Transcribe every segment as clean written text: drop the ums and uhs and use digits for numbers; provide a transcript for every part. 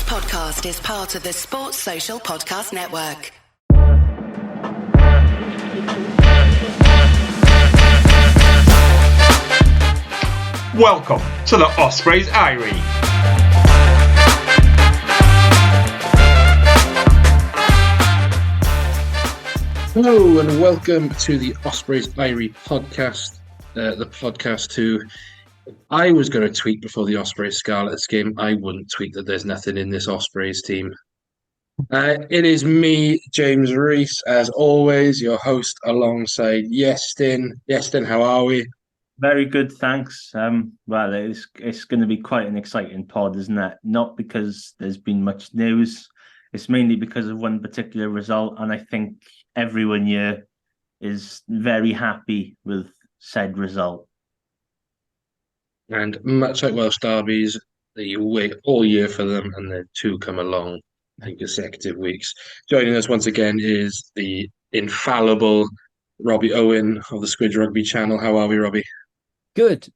podcast is part of the Sports Social Podcast Network. Welcome to the Ospreys Eyrie. Hello and welcome to the Ospreys Eyrie podcast, the podcast who I was going to tweet before the Ospreys Scarlets game. I wouldn't tweet that there's nothing in this Ospreys team. It is me, James Rees, as always, your host alongside Iestyn. Iestyn, how are we? Very good, thanks. Well, it's going to be quite an exciting pod, isn't it? Not because there's been much news. It's mainly because of one particular result, and I think everyone here is very happy with said result. And much like Welsh derbies, you wait all year for them, and the two come along in consecutive weeks. Joining us once again is the infallible Robbie Owen of the Squid Rugby channel. How are we, Robbie? Good.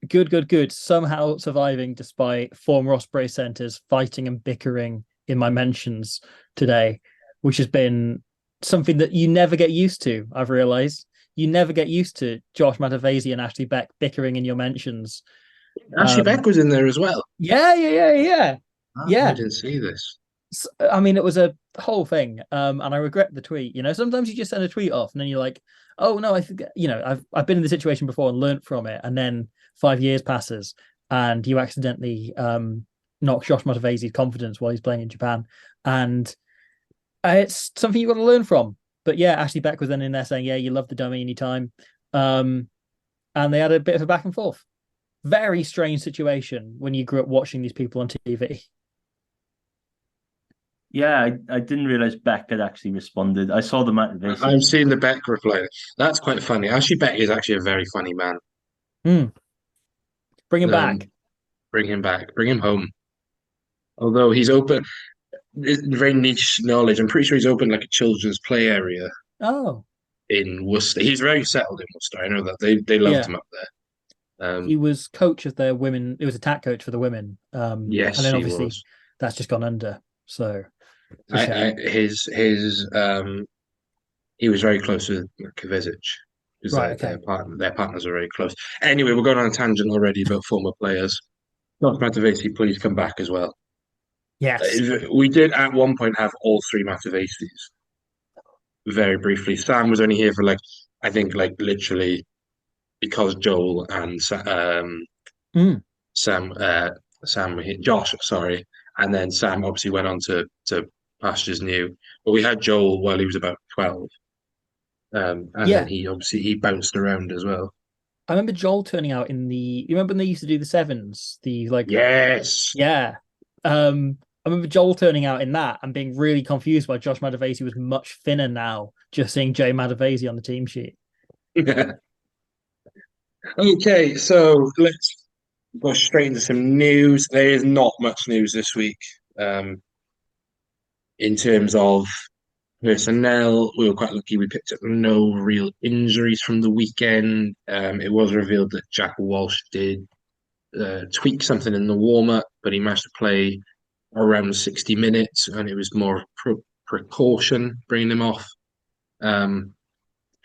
Somehow surviving despite former Osprey centres fighting and bickering in my mentions today, which has been something that you never get used to, I've realised. You never get used to Josh Matavesi and Ashley Beck bickering in your mentions. Ashley Beck was in there as well. Yeah. I Yeah. didn't see this. I mean, it was a whole thing, and I regret the tweet. You know, sometimes you just send a tweet off, and then you're like, "Oh no, I forget." You know, I've been in the situation before and learnt from it, and then 5 years passes, and you accidentally knock Josh Matavesi's confidence while he's playing in Japan, and it's something you've got to learn from. But yeah, Ashley Beck was then in there saying, "Yeah, you love the dummy anytime," and they had a bit of a back and forth. Very strange situation when you grew up watching these people on TV. Yeah, I didn't realise Beck had actually responded. I saw the Matavesi. I've seen the Beck reply. That's quite funny. Ashley Beck is actually a very funny man. Bring him back. Bring him back. Bring him home. Although he's open, very niche knowledge. I'm pretty sure he's opened like a children's play area Oh. in Worcester. He's very settled in Worcester. I know that they loved him up there. He was coach of their women. It was attack coach for the women. Yes, and then obviously he was. that's just gone under. So He was very close with Kovacic because Right, okay. their partners are very close. Anyway, we're going on a tangent already about former players. Josh Matavesi, please come back as well. yes, We did at one point have all three Matavesis. Very briefly, Sam was only here for I think literally because Joel and Sam were here. Josh, sorry, and then Sam obviously went on to pastures new. But we had Joel while he was about 12, and then he bounced around as well. I remember Joel turning out in the. You remember when they used to do the sevens? Yes. Yeah. I remember Joel turning out in that and being really confused why Josh Matavesi was much thinner now, just seeing Jay Matavesi on the team sheet. Okay, so let's go straight into some news. There is not much news this week. In terms of personnel, we were quite lucky. We picked up no real injuries from the weekend. It was revealed that Jack Walsh did tweak something in the warm-up, but he managed to play around 60 minutes, and it was more precaution bringing him off.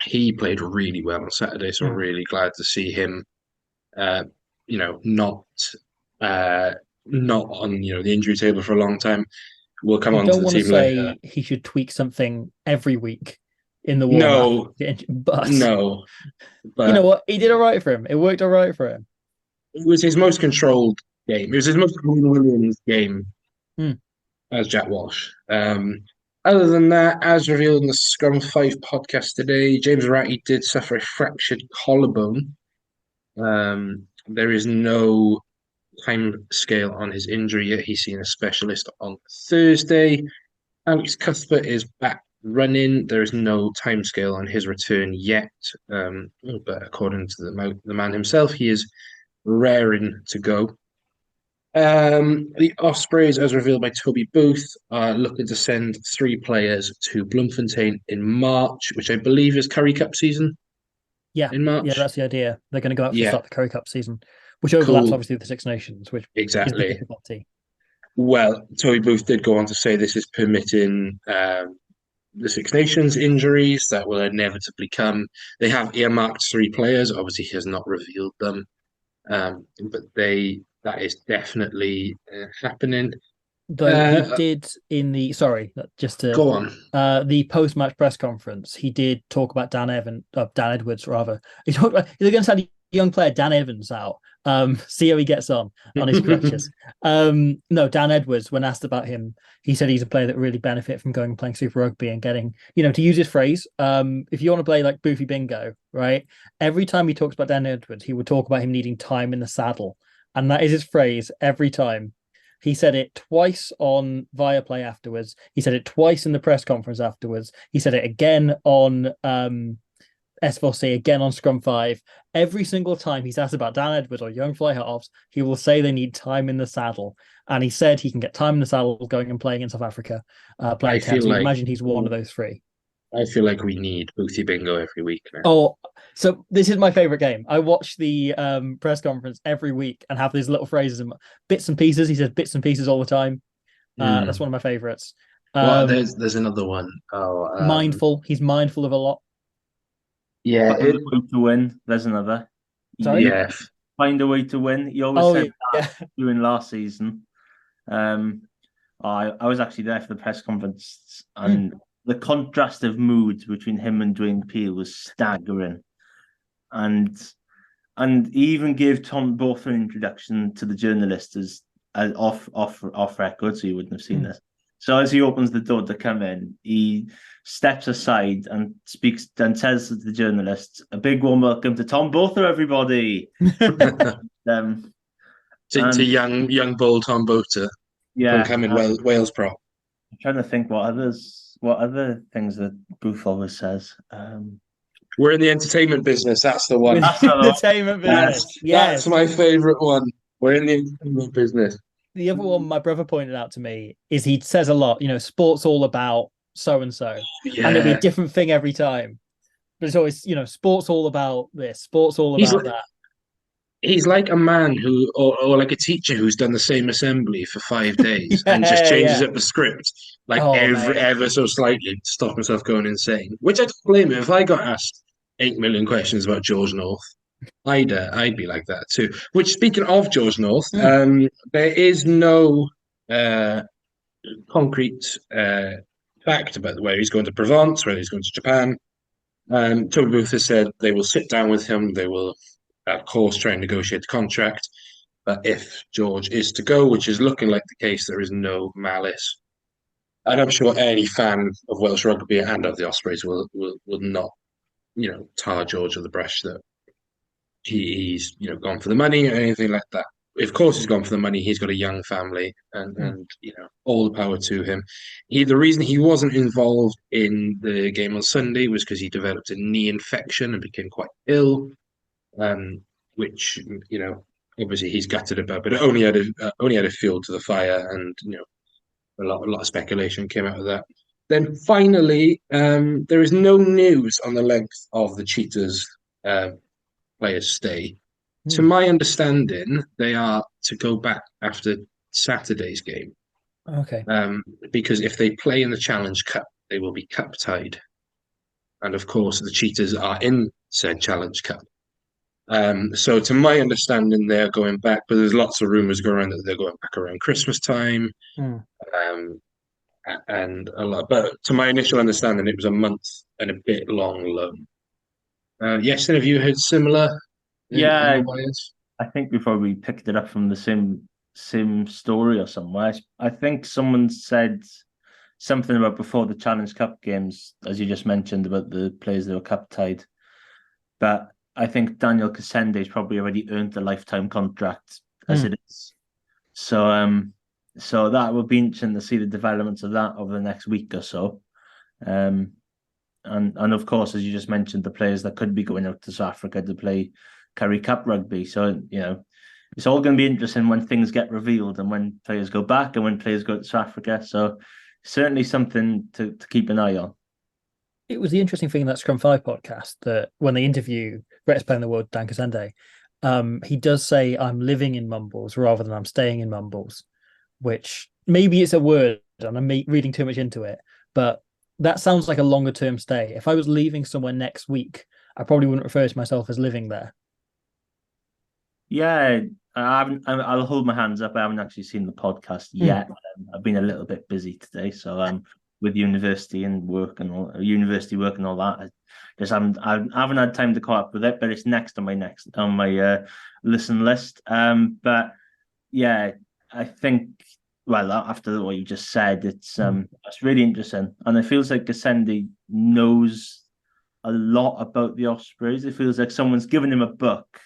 He played really well on Saturday, so I'm really glad to see him. Not on the injury table for a long time. We'll come on to the team later. I don't want to say he should tweak something every week in the warm-up. But you know what? He did all right for him. It worked all right for him. It was his most controlled game. It was his most Colin Williams game as Jack Walsh. Other than that, as revealed in the Scrum 5 podcast today, James Ratty did suffer a fractured collarbone. There is no time scale on his injury yet. He's seen a specialist on Thursday. Alex Cuthbert is back running. There is no time scale on his return yet. But according to the man himself, he is raring to go. The Ospreys, as revealed by Toby Booth, are looking to send 3 players to Bloemfontein in March, which I believe is Currie Cup season. Yeah, in March. Yeah, that's the idea. They're going to go out to start the Currie Cup season, which overlaps Cool. obviously with the Six Nations, which Exactly. is the difficulty. Well, Toby Booth did go on to say this is permitting the Six Nations injuries that will inevitably come. They have earmarked 3 players. Obviously, he has not revealed them, but that is definitely happening. Though he did in the just to Go on. The post-match press conference, he did talk about Dan Edwards rather. He talked about he's going to send a young player Dan Evans out. See how he gets on his crutches. No, Dan Edwards, when asked about him, he said he's a player that really benefit from going and playing Super Rugby and getting, to use his phrase, if you want to play like Boofy Bingo, right? Every time he talks about Dan Edwards, he would talk about him needing time in the saddle. And that is his phrase every time. He said it twice on Viaplay afterwards. He said it twice in the press conference afterwards. He said it again on S4C, again on Scrum 5. Every single time he's asked about Dan Edwards or young fly halves, he will say they need time in the saddle. And he said he can get time in the saddle going and playing in South Africa, playing 10. So imagine he's one of those 3. I feel like we need Boofy Bingo every week now. Oh, so this is my favorite game. I watch the press conference every week and have these little phrases and bits and pieces. He says bits and pieces all the time. That's one of my favorites. Well, there's another one. Mindful. He's mindful of a lot. Yeah. Find a way to win. There's another. Sorry? Yeah. Find a way to win. You always said that during last season. I was actually there for the press conference, and the contrast of moods between him and Dwayne Peel was staggering. And he even gave Tom both an introduction to the journalists as off record, so you wouldn't have seen this. So as he opens the door to come in, he steps aside and speaks and says to the journalists, "A big warm welcome to Tom Botha, everybody." To young bull Tom Botha. Yeah, coming Wales pro. I'm trying to think what other things that Booth always says. We're in the entertainment business. That's the one. That's the entertainment business. Yes. That's my favourite one. We're in the entertainment business. The other one my brother pointed out to me is he says a lot, sport's all about so-and-so. And it'll be a different thing every time. But it's always, sport's all about this. Sport's all about that. He's like a man who, or like a teacher who's done the same assembly for 5 days and just changes up the script ever so slightly to stop himself going insane. Which I don't blame him. If I got asked 8 million questions about George North, I'd be like that too. Which, speaking of George North, there is no concrete fact about where he's going to Provence, whether he's going to Japan. Toby Booth has said they will sit down with him. They will, of course, try and negotiate the contract. But if George is to go, which is looking like the case, there is no malice. And I'm sure any fan of Welsh rugby and of the Ospreys will not, tar George with the brush that he's gone for the money or anything like that. Of course, he's gone for the money. He's got a young family, and all the power to him. The reason he wasn't involved in the game on Sunday was because he developed a knee infection and became quite ill. Which obviously he's gutted about, but it only added fuel to the fire, and a lot of speculation came out of that. Then finally, there is no news on the length of the Cheetahs players' stay. To my understanding, they are to go back after Saturday's game. Okay. Because if they play in the Challenge Cup, they will be cup tied, and of course the Cheetahs are in said Challenge Cup. So to my understanding, they're going back, but there's lots of rumours going around that they're going back around Christmas time. And a lot. But to my initial understanding, it was a month and a bit long loan. Yes, have you heard similar? Yeah, I think we probably picked it up from the same story or somewhere. I think someone said something about before the Challenge Cup games, as you just mentioned, about the players that were cup tied. But I think Daniel Kassende's probably already earned the lifetime contract as it is. So that would be interesting to see the developments of that over the next week or so. And of course, as you just mentioned, the players that could be going out to South Africa to play Currie Cup rugby. So, it's all going to be interesting when things get revealed and when players go back and when players go to South Africa. So certainly something to keep an eye on. It was the interesting thing in that Scrum 5 podcast that when they interview Greatest Player in the World, Dan Kassende, he does say, "I'm living in Mumbles rather than I'm staying in Mumbles." which maybe it's a word and I'm reading too much into it, but that sounds like a longer term stay. If I was leaving somewhere next week, I probably wouldn't refer to myself as living there. Yeah, I'll hold my hands up. I haven't actually seen the podcast yet. I've been a little bit busy today, so with university work and all that. I haven't had time to caught up with it, but it's next on my listen list. But yeah, I think, well, after what you just said, it's really interesting, and it feels like Gasendi knows a lot about the Ospreys. It feels like someone's given him a book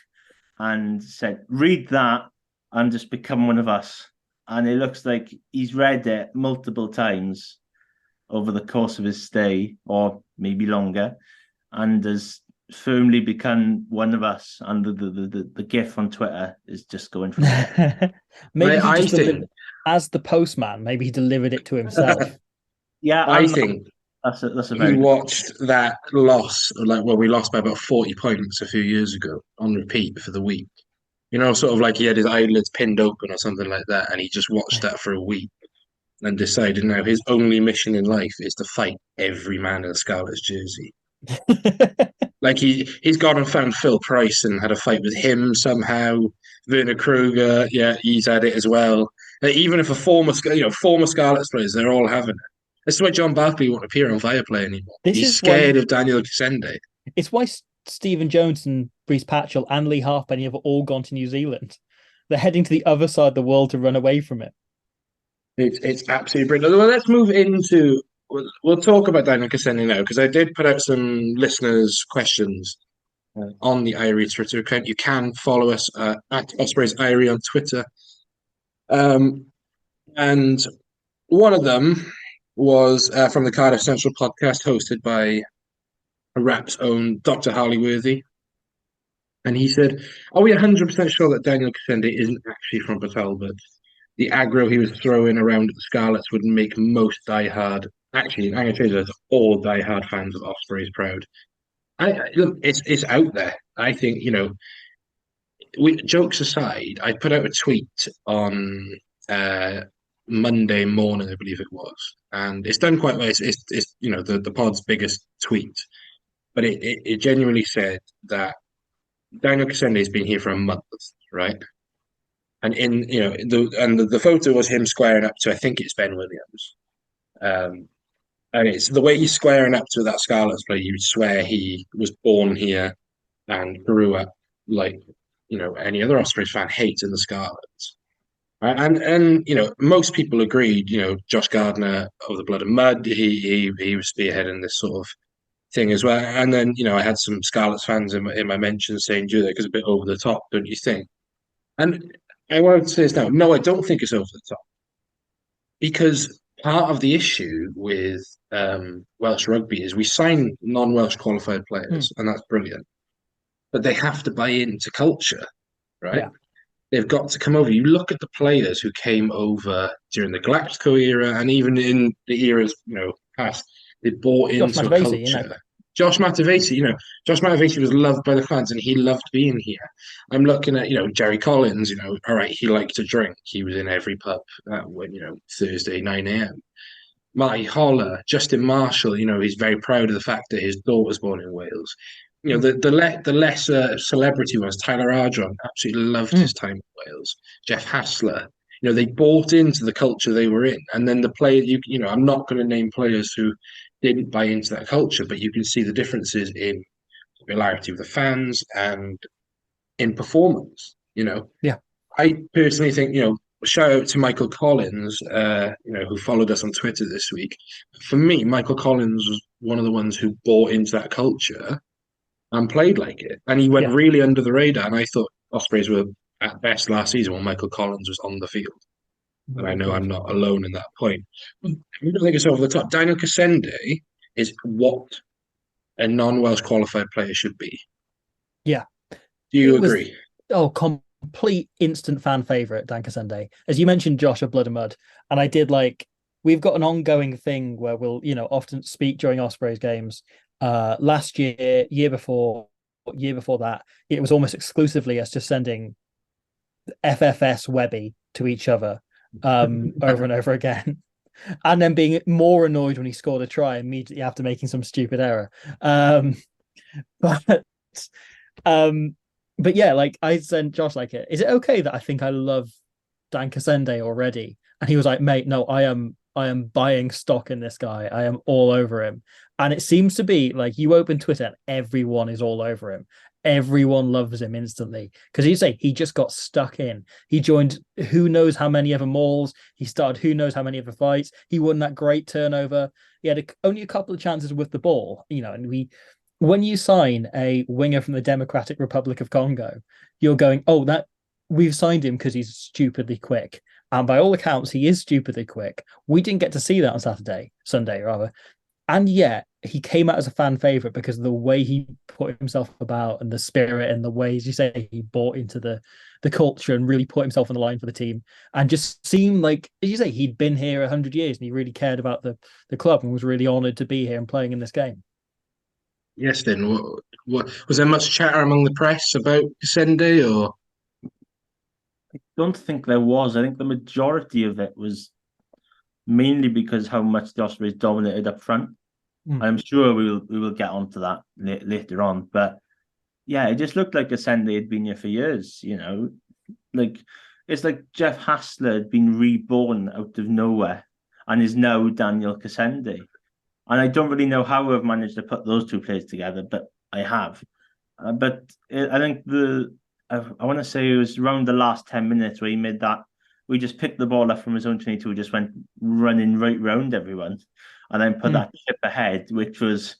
and said, read that and just become one of us. And it looks like he's read it multiple times over the course of his stay, or maybe longer, and has firmly become one of us. And the gif on Twitter is just going from there. Maybe he just delivered, as the postman, maybe he delivered it to himself. Yeah, I think that's a very. He watched that loss, we lost by about 40 points a few years ago on repeat for the week. You know, sort of like he had his eyelids pinned open or something like that, and he just watched that for a week and decided now his only mission in life is to fight every man in the Scarlets jersey. Like he's gone and found Phil Price and had a fight with him somehow. Werner Kruger, yeah, he's had it as well. Like, even if former Scarlets players, they're all having it. This is why John Barkley won't appear on Viaplay anymore. He's scared of Daniel Gasendi. It's why Stephen Jones and Reece Patchell and Lee Halfpenny have all gone to New Zealand. They're heading to the other side of the world to run away from it. It's absolutely brilliant. Well, let's move into. We'll talk about Daniel Gasendi now, because I did put out some listeners' questions on the Irie Twitter account. You can follow us at Ospreys Irie on Twitter. And one of them was from the Cardiff Central podcast, hosted by Rap's own Dr. Harley Worthy. And he said, are we 100% sure that Daniel Gasendi isn't actually from Port Talbot? The aggro he was throwing around at the Scarlets would make most diehard, actually, I'm going to say that all diehard fans of Ospreys proud. Look, it's out there. I think, jokes aside, I put out a tweet on Monday morning, I believe it was, and it's done quite well. It's the pod's biggest tweet, but it genuinely said that Daniel Gasendi has been here for a month, right? And the photo was him squaring up to, I think it's Ben Williams, and it's the way he's squaring up to that Scarlets player. You'd swear he was born here and grew up like any other Ospreys fan hating the Scarlets. Right? And most people agreed. Josh Gardner of the Blood and Mud, he was spearheading this sort of thing as well. And then I had some Scarlets fans in my mentions saying, "Jude, it's a bit over the top, don't you think?" And I wanted to say this now. No, I don't think it's over the top, because part of the issue with Welsh rugby is we sign non-Welsh qualified players, and that's brilliant, but they have to buy into culture, right? Yeah. They've got to come over. You look at the players who came over during the Galactico era, and even in the eras past, they bought into a culture. Josh Matavesi was loved by the fans, and he loved being here. I'm looking at Jerry Collins. All right, he liked to drink. He was in every pub when Thursday 9 a.m. Marty Holler, Justin Marshall. He's very proud of the fact that his daughter was born in Wales. The lesser celebrity ones, Tyler Ardron, absolutely loved his time in Wales. Jeff Hassler, they bought into the culture they were in. And then the player, I'm not going to name players who didn't buy into that culture, but you can see the differences in popularity of the fans and in performance. Yeah. I personally think, shout out to Michael Collins, who followed us on Twitter this week. For me, Michael Collins was one of the ones who bought into that culture and played like it. And he went really under the radar. And I thought Ospreys were at best last season when Michael Collins was on the field. And I know I'm not alone in that point. I don't think it's over the top. Daniel Gasendi is what a non-Welsh qualified player should be. Yeah. Do you agree? Complete instant fan favourite, Dan Gasendi. As you mentioned, Josh of Blood and Mud. And I did we've got an ongoing thing where we'll, often speak during Ospreys games. Last year before that, it was almost exclusively us just sending FFS Webby to each other over and over again. And then being more annoyed when he scored a try immediately after making some stupid error. But yeah, like I sent Josh like, is it okay that I think I love Dan Cassende already? And he was like, mate, no, I am buying stock in this guy. I am all over him. And it seems to be like you open Twitter and everyone is all over him. Everyone loves him instantly because you say he just got stuck in. He joined who knows how many ever mauls. He started who knows how many ever fights. He won that great turnover. He had only a couple of chances with the ball, and when you sign a winger from the Democratic Republic of Congo, you're going, oh, that we've signed him because he's stupidly quick. And by all accounts, he is stupidly quick. We didn't get to see that on Sunday rather. And yet he came out as a fan favorite because of the way he put himself about and the spirit and the ways you say he bought into the culture and really put himself on the line for the team and just seemed like, as you say, he'd been here 100 years and he really cared about the club and was really honoured to be here and playing in this game. Yes, then. What was there much chatter among the press about Cassende, or? I don't think there was. I think the majority of it was mainly because how much the Ospreys dominated up front. I'm sure we will get onto that later on, but yeah, it just looked like Cassende had been here for years. Like it's like Jeff Hassler had been reborn out of nowhere and is now Daniel Cassende. And I don't really know how I've managed to put those two players together, but I have. I think I want to say it was around the last 10 minutes where he made that. We just picked the ball up from his own 22, just went running right round everyone, and then put that chip ahead, which was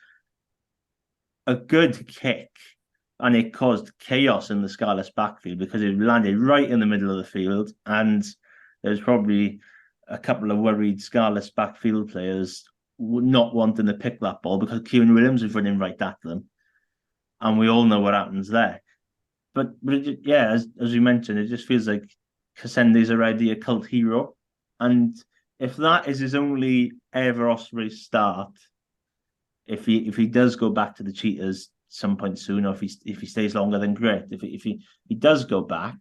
a good kick, and it caused chaos in the Scarlets backfield because it landed right in the middle of the field, and there's probably a couple of worried Scarlets backfield players not wanting to pick that ball because Kieran Williams was running right at them, and we all know what happens there. But as we mentioned, it just feels like Cassende's already a cult hero, and if that is his only ever Ospreys start, if he does go back to the Cheetahs some point soon, or if he stays longer, then great. If he does go back,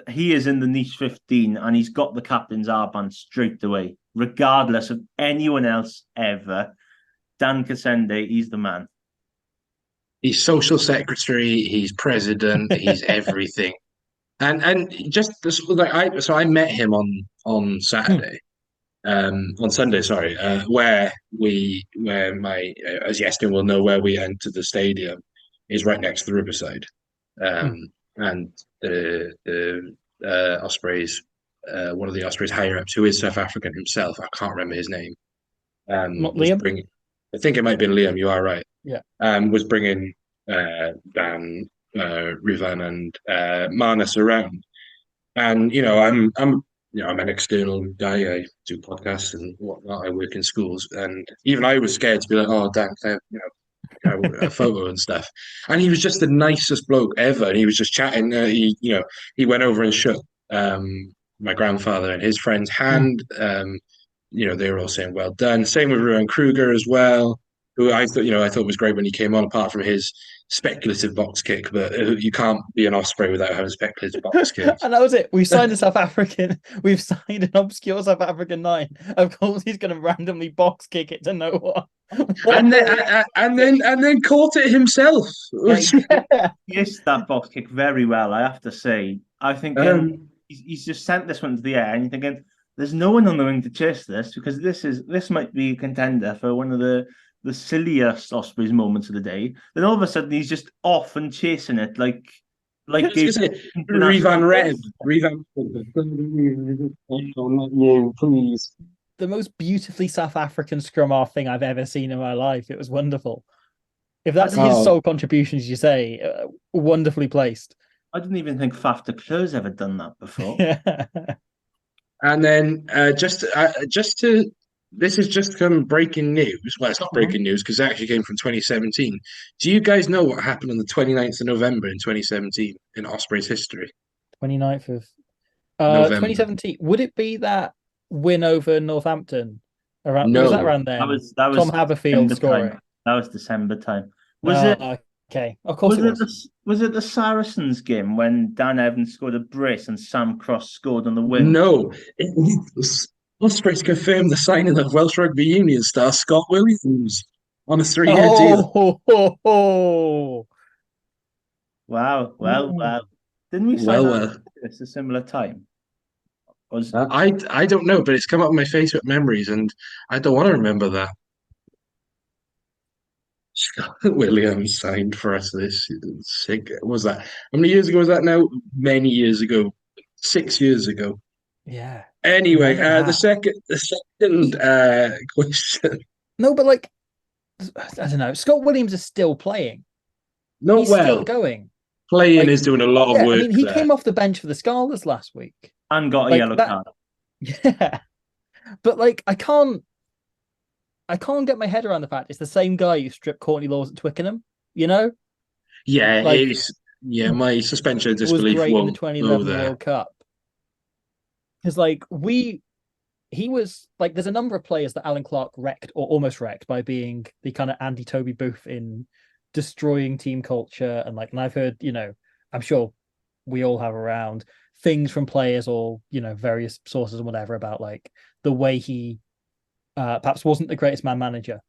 he is in the niche 15, and he's got the captain's armband straight away, regardless of anyone else ever. Dan Cassende, he's the man. He's social secretary, he's president, he's everything. And just this, like I met him on Saturday, on Sunday, sorry, where my, as Yestin will know, where we entered the stadium is right next to the Riverside, and the Ospreys, one of the Ospreys higher ups, who is South African himself, I can't remember his name. Not Liam. I think it might be Liam. You are right. Yeah. Was bringing Dan, Rivan, and Marnus around, and I'm an external guy. I do podcasts and whatnot. I work in schools, and even I was scared to be like, "Oh, Dan, a photo and stuff." And he was just the nicest bloke ever. And he was just chatting. He went over and shook my grandfather and his friend's hand. They were all saying well done. Same with Ruan Kruger as well, who I thought was great when he came on, apart from his speculative box kick. But you can't be an Osprey without having speculative box kicks. And that was it. We've signed a South African. We've signed an obscure South African 9. Of course, he's going to randomly box kick it to no one. and then caught it himself. He missed that box kick very well, I have to say. I think he's just sent this one to the air, and you're thinking, there's no one on the wing to chase this, because this might be a contender for one of the silliest Ospreys moments of the day. Then all of a sudden he's just off and chasing it like Revan Red. Please. The most beautifully South African scrum half thing I've ever seen in my life. It was wonderful. If that's his sole contribution, as you say, wonderfully placed. I didn't even think Faf de Kleur's ever done that before. And then this is just some breaking news. Well, it's not breaking news because it actually came from 2017. Do you guys know what happened on the 29th of November in 2017 in Ospreys history? 29th of November. 2017. Would it be that win over Northampton? Was that around there? That was Tom Haverfield December scoring. time. That was December time. Was it? Okay, of course it was. Was it the Saracens game when Dan Evans scored a brace and Sam Cross scored on the wing? No, Ospreys confirmed the signing of Welsh Rugby Union star Scott Williams on a 3-year deal. Wow. Well. Didn't we sign that at a similar time? I don't know, but it's come up in my Facebook memories, and I don't want to remember that. Scott Williams signed for us this sick. Was that how many years ago was that now? Many years ago, 6 years ago. Yeah. Anyway, the second question. No, but like, I don't know. Scott Williams is still playing. He's still going. Playing is doing a lot of work. I mean, he came off the bench for the Scarlets last week and got a yellow card. Yeah, but like, I can't get my head around the fact it's the same guy who stripped Courtney Lawes at Twickenham. You know? Yeah, like, my suspension of disbelief was great in the won't 2011 go there. World Cup. Because like he was like, there's a number of players that Alan Clark wrecked or almost wrecked by being the kind of anti-Toby Booth in destroying team culture. And like, and I've heard, I'm sure we all have around things from players or, various sources and whatever about like the way he perhaps wasn't the greatest man manager.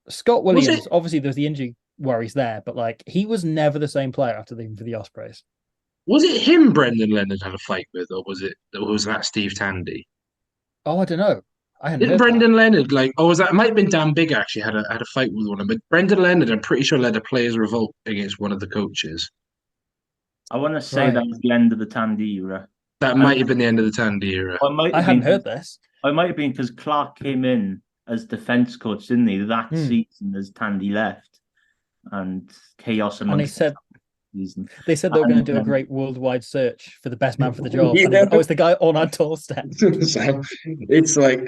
Scott Williams, obviously there's the injury worries there, but like, he was never the same player after leaving for the Ospreys. Was it him Brendan Leonard had a fight with, or was that Steve Tandy? Oh, I don't know. I hadn't Didn't heard Brendan that. Leonard it might have been Dan Bigg actually had a fight with one of them, but Brendan Leonard, I'm pretty sure, led a players' revolt against one of the coaches. I want to say that was the end of the Tandy era. That might have been the end of the Tandy era. I hadn't heard this. I might have been because Clark came in as defence coach, didn't he? That season as Tandy left, and chaos amongst. And they said they were going to do a great worldwide search for the best man for the job. Yeah. And it's the guy on our doorstep. It's like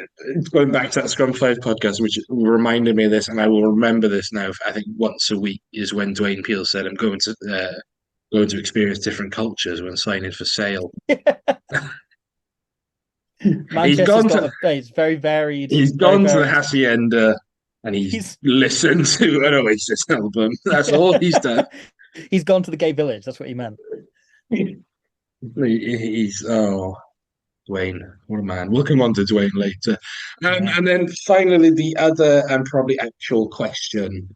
going back to that Scrum 5 podcast, which reminded me of this, and I will remember this now. I think once a week is when Dwayne Peel said, "I'm going to experience different cultures when signing for Sale." It's very varied. He's gone to the Hacienda and he's listened to an Oasis album. That's all he's done. He's gone to the gay village. That's what he meant. Dwayne, what a man. We'll come on to Dwayne later. And then finally, the other and probably actual question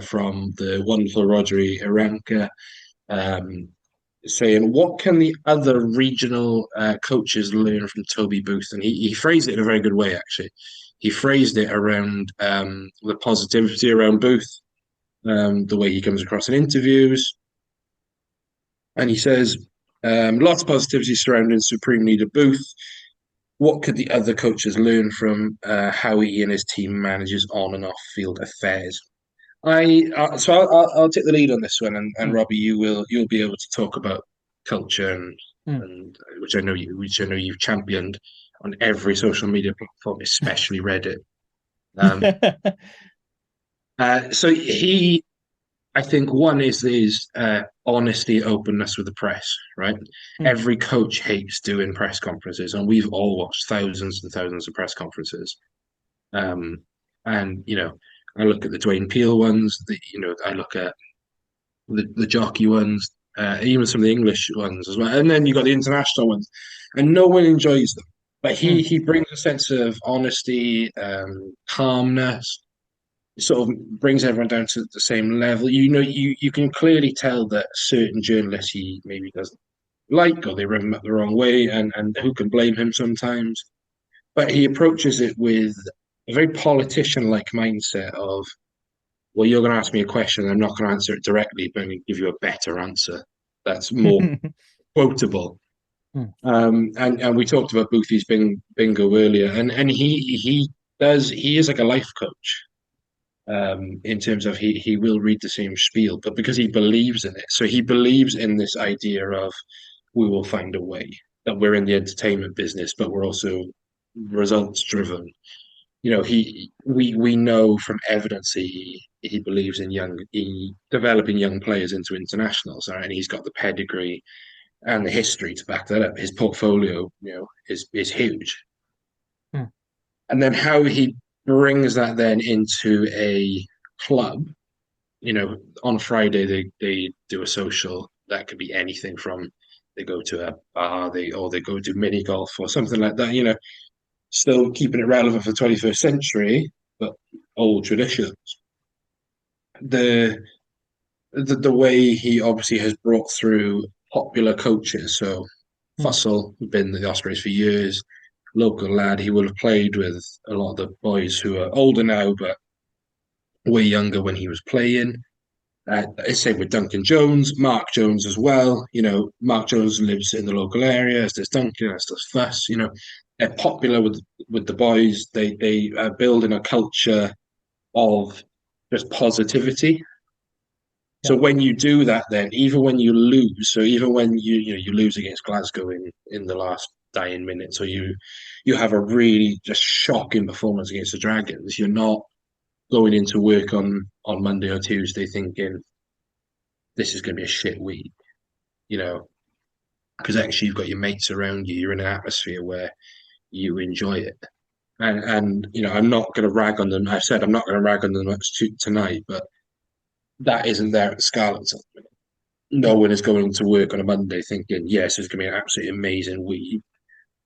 from the wonderful Rodri Aranca, saying, what can the other regional coaches learn from Toby Booth? And he phrased it in a very good way, actually. He phrased it around the positivity around Booth, the way he comes across in interviews. And he says, lots of positivity surrounding Supreme Leader Booth. What could the other coaches learn from how he and his team manages on and off field affairs? I'll take the lead on this one, and Robbie, you'll be able to talk about culture and which I know you've championed on every social media platform, especially Reddit. So I think one is honesty, openness with the press, right? Every coach hates doing press conferences, and we've all watched thousands and thousands of press conferences. And I look at the Dwayne Peel ones. I look at the jockey ones, even some of the English ones as well. And then you got the international ones, and no one enjoys them. But he brings a sense of honesty, calmness. Sort of brings everyone down to the same level. You can clearly tell that certain journalists he maybe doesn't like, or they rub him up the wrong way, and who can blame him sometimes. But he approaches it with a very politician-like mindset of, well, you're going to ask me a question, I'm not going to answer it directly, but I'm going to give you a better answer that's more quotable. And we talked about Boothie's bingo earlier, and he is like a life coach. In terms of he will read the same spiel, but because he believes in it. So he believes in this idea of we will find a way, that we're in the entertainment business, but we're also results driven. We know from evidence he believes in developing young players into internationals, and he's got the pedigree and the history to back that up. His portfolio, is huge. And then how he brings that then into a club, on Friday they do a social that could be anything from they go to a bar, they go to mini golf or something like that. Still keeping it relevant for the 21st century, but old traditions. The way he obviously has brought through popular coaches. So Fussell, who's been at the Ospreys for years, local lad, he will have played with a lot of the boys who are older now, but way younger when he was playing. Same with Duncan Jones, Mark Jones as well. Mark Jones lives in the local area, as does Duncan, as does Fuss. They're popular with the boys. They are building a culture of just positivity. So when you do that, then even when you lose, so even when you lose against Glasgow in the last dying minutes, or you have a really just shocking performance against the Dragons, you're not going into work on Monday or Tuesday thinking this is going to be a shit week, because actually you've got your mates around you, you're in an atmosphere where you enjoy it. And I'm not going to rag on them. I said I'm not going to rag on them much tonight, but that isn't there at the Scarlets. No one is going to work on a Monday thinking, yes, it's going to be an absolutely amazing week,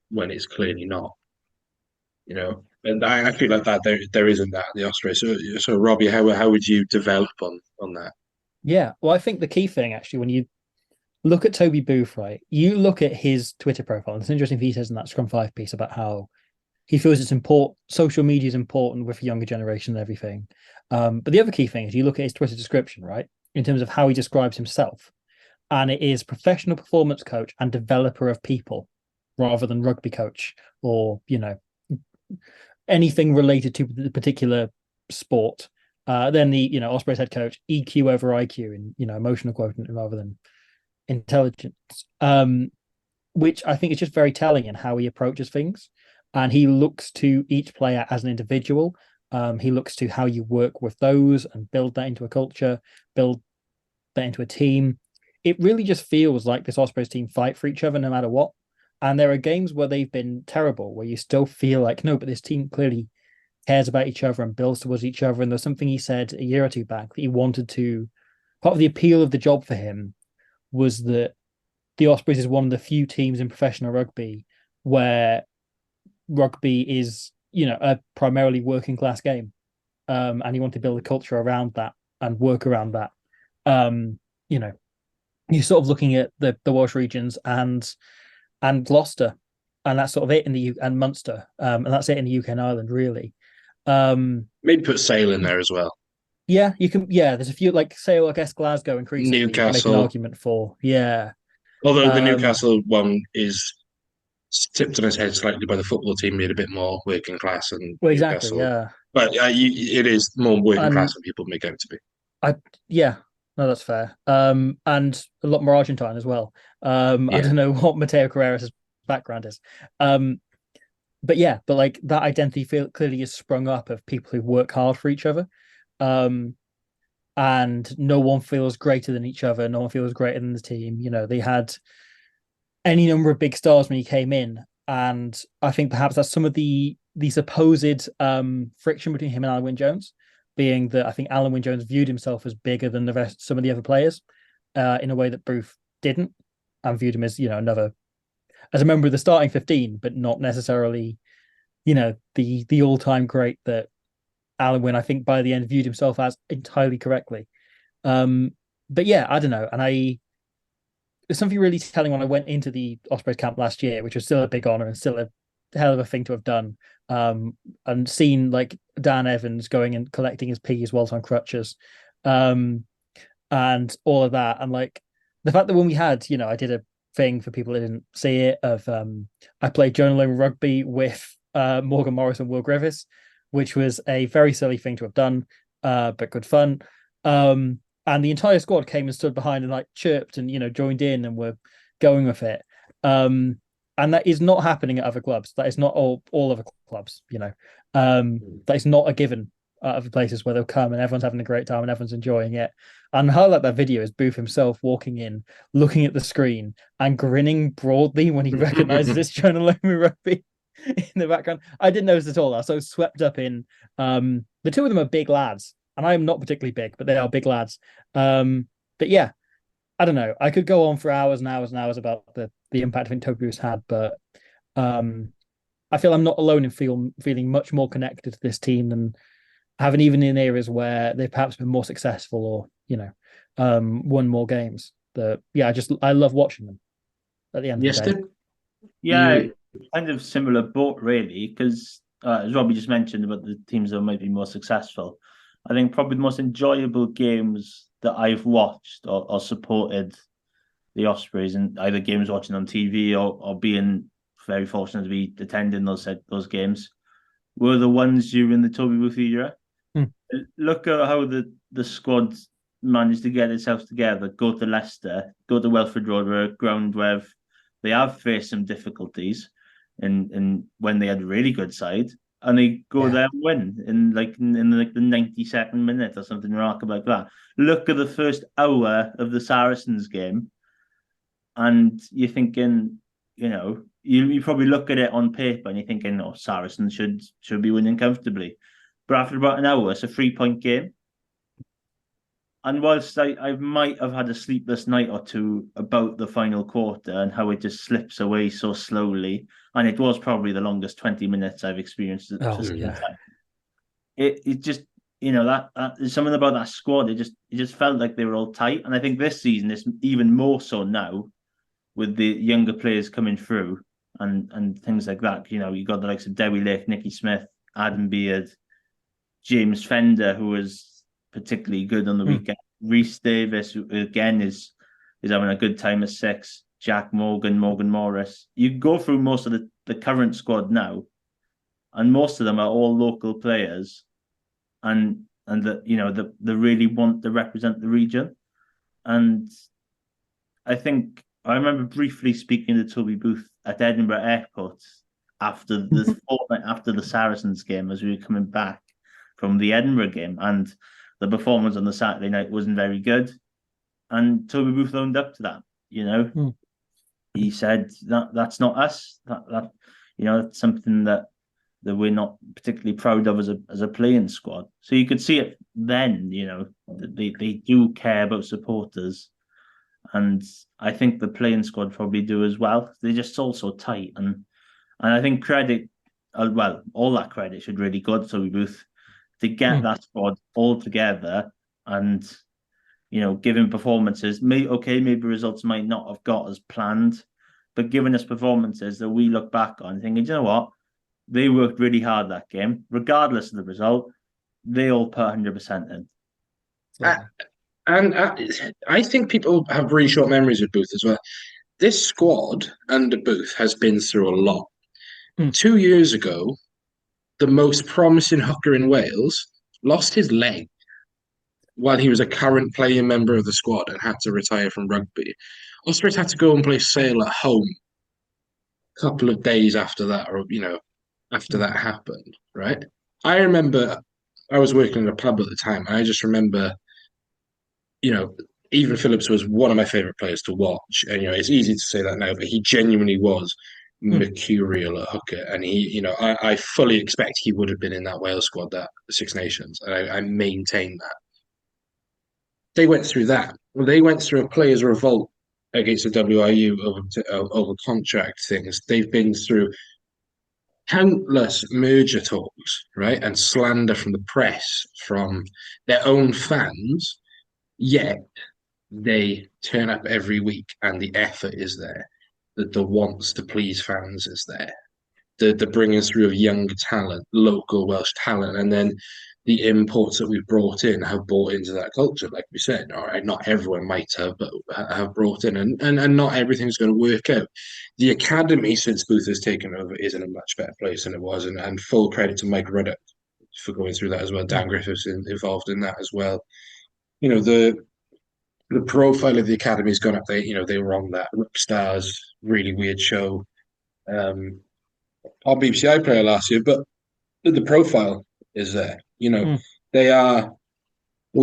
when it's clearly not. And I feel like that there isn't that at the Ospreys. So Robbie, how would you develop on that? Yeah, well, I think the key thing actually, when you look at Toby Booth, right, you look at his Twitter profile. And it's interesting he says in that Scrum 5 piece about how he feels it's important. Social media is important with the younger generation and everything. But the other key thing is you look at his Twitter description, right, in terms of how he describes himself. And it is professional performance coach and developer of people rather than rugby coach or, anything related to the particular sport. Then the, Ospreys head coach, EQ over IQ and, emotional quotient rather than intelligence, which I think is just very telling in how he approaches things. And he looks to each player as an individual. He looks to how you work with those and build that into a culture, build that into a team. It really just feels like this Ospreys team fight for each other no matter what. And there are games where they've been terrible, where you still feel like, no, but this team clearly cares about each other and builds towards each other. And there's something he said a year or two back that he wanted to, part of the appeal of the job for him was that the Ospreys is one of the few teams in professional rugby where rugby is, a primarily working class game. And he wanted to build a culture around that and work around that. You're sort of looking at the Welsh regions and Gloucester, and that's sort of it in the and Munster, and that's it in the UK and Ireland, really. Maybe put Sale in there as well. Yeah, you can. Yeah, there's a few like Sale, I guess Glasgow increasingly Newcastle. Make an argument for. Yeah, although the Newcastle one is tipped on its head slightly by the football team being a bit more working class and exactly. Newcastle. Yeah, but it is more working class than people make out to be. No, that's fair. And a lot more Argentine as well. I don't know what Mateo Carreras' background is. But like that identity clearly is sprung up of people who work hard for each other. And no one feels greater than each other. No one feels greater than the team. They had any number of big stars when he came in. And I think perhaps that's some of the supposed friction between him and Alan Wynne-Jones, being that I think Alan Wynne-Jones viewed himself as bigger than some of the other players in a way that Booth didn't, and viewed him as, as a member of the starting 15, but not necessarily, the all-time great that Alan Wynne, I think by the end viewed himself as entirely correctly. But yeah, I don't know. And there's something really telling when I went into the Ospreys camp last year, which was still a big honor and still a hell of a thing to have done. And seen like Dan Evans going and collecting his peas whilst on crutches, and all of that. And like the fact that when we had, I did a thing for people that didn't see it of, I played Jonah Lomu rugby with Morgan Morris and Will Griffiths, which was a very silly thing to have done, but good fun. And the entire squad came and stood behind and like chirped and, joined in and were going with it. And that is not happening at other clubs. That is not all other clubs, that is not a given at other places where they'll come and everyone's having a great time and everyone's enjoying it. And I highlight that video is Booth himself walking in, looking at the screen and grinning broadly when he recognizes it's Jonah Lomu rugby in the background. I didn't notice at all. I was so swept up in the two of them are big lads. and I'm not particularly big, but they are big lads. But yeah, I don't know. I could go on for hours and hours and hours about the impact I think Toby Booth's had, but I feel I'm not alone in feeling much more connected to this team than having even in areas where they've perhaps been more successful or won more games. I love watching them at the end of the day. Yeah, kind of similar boat really, because as Robbie just mentioned about the teams that might be more successful, I think probably the most enjoyable games that I've watched or supported the Ospreys, and either games watching on TV or being very fortunate to be attending those games, were the ones during the Toby Booth era. Look at how the squad managed to get itself together, go to Leicester, go to Welford Road, a ground where they have faced some difficulties and when they had a really good side, and they go there and win in the 92nd minute or something remarkable like that. Look at the first hour of the Saracens game, and you're thinking, you probably look at it on paper and you're thinking, oh, Saracens should be winning comfortably. But after about an hour, it's a 3-point game. And whilst I might have had a sleepless night or two about the final quarter and how it just slips away so slowly, and it was probably the longest 20 minutes I've experienced. It just, that there's something about that squad. It just felt like they were all tight. And I think this season is even more so now with the younger players coming through and things like that. You got the likes of Dewi Lake, Nicky Smith, Adam Beard, James Fender, who was particularly good on the weekend. Rhys Davis, who again is having a good time at 6. Jack Morgan Morris. You go through most of the current squad now, and most of them are all local players, and they really want to represent the region. And I think I remember briefly speaking to Toby Booth at Edinburgh Airport after the fortnight after the Saracens game, as we were coming back from the Edinburgh game, and the performance on the Saturday night wasn't very good. And Toby Booth owned up to that, He said that's not us. That it's something that we're not particularly proud of as a playing squad. So you could see it then, they do care about supporters. And I think the playing squad probably do as well. They're just all so tight. And I think all that credit should really go to Toby Booth to get that squad all together and, giving performances. Maybe results might not have got as planned, but giving us performances that we look back on thinking, you know what? They worked really hard that game. Regardless of the result, they all put 100% in. And I think people have really short memories with Booth as well. This squad under Booth has been through a lot. 2 years ago, the most promising hooker in Wales lost his leg while he was a current playing member of the squad and had to retire from rugby. Ospreys had to go and play Sale at home a couple of days after that, or, after that happened, right? I remember I was working in a pub at the time, and I just remember, Ethan Phillips was one of my favourite players to watch. And, it's easy to say that now, but he genuinely was mercurial at hooker, and he, I fully expect he would have been in that Wales squad, that Six Nations, and I maintain that. They went through that. Well, they went through a players' revolt against the WIU over contract things. They've been through countless merger talks, right, and slander from the press, from their own fans. Yet they turn up every week, and the effort is there. The wants to please fans is there. The bringing through of young talent, local Welsh talent, and then the imports that we've brought in have bought into that culture, like we said. All right, not everyone might have, but have brought in, and not everything's going to work out. The academy, since Booth has taken over, is in a much better place than it was, and full credit to Mike Ruddock for going through that as well. Dan Griffiths involved in that as well. The profile of the academy's gone up. They were on that Rookstars really weird show on BBC iPlayer last year, but the profile is there. We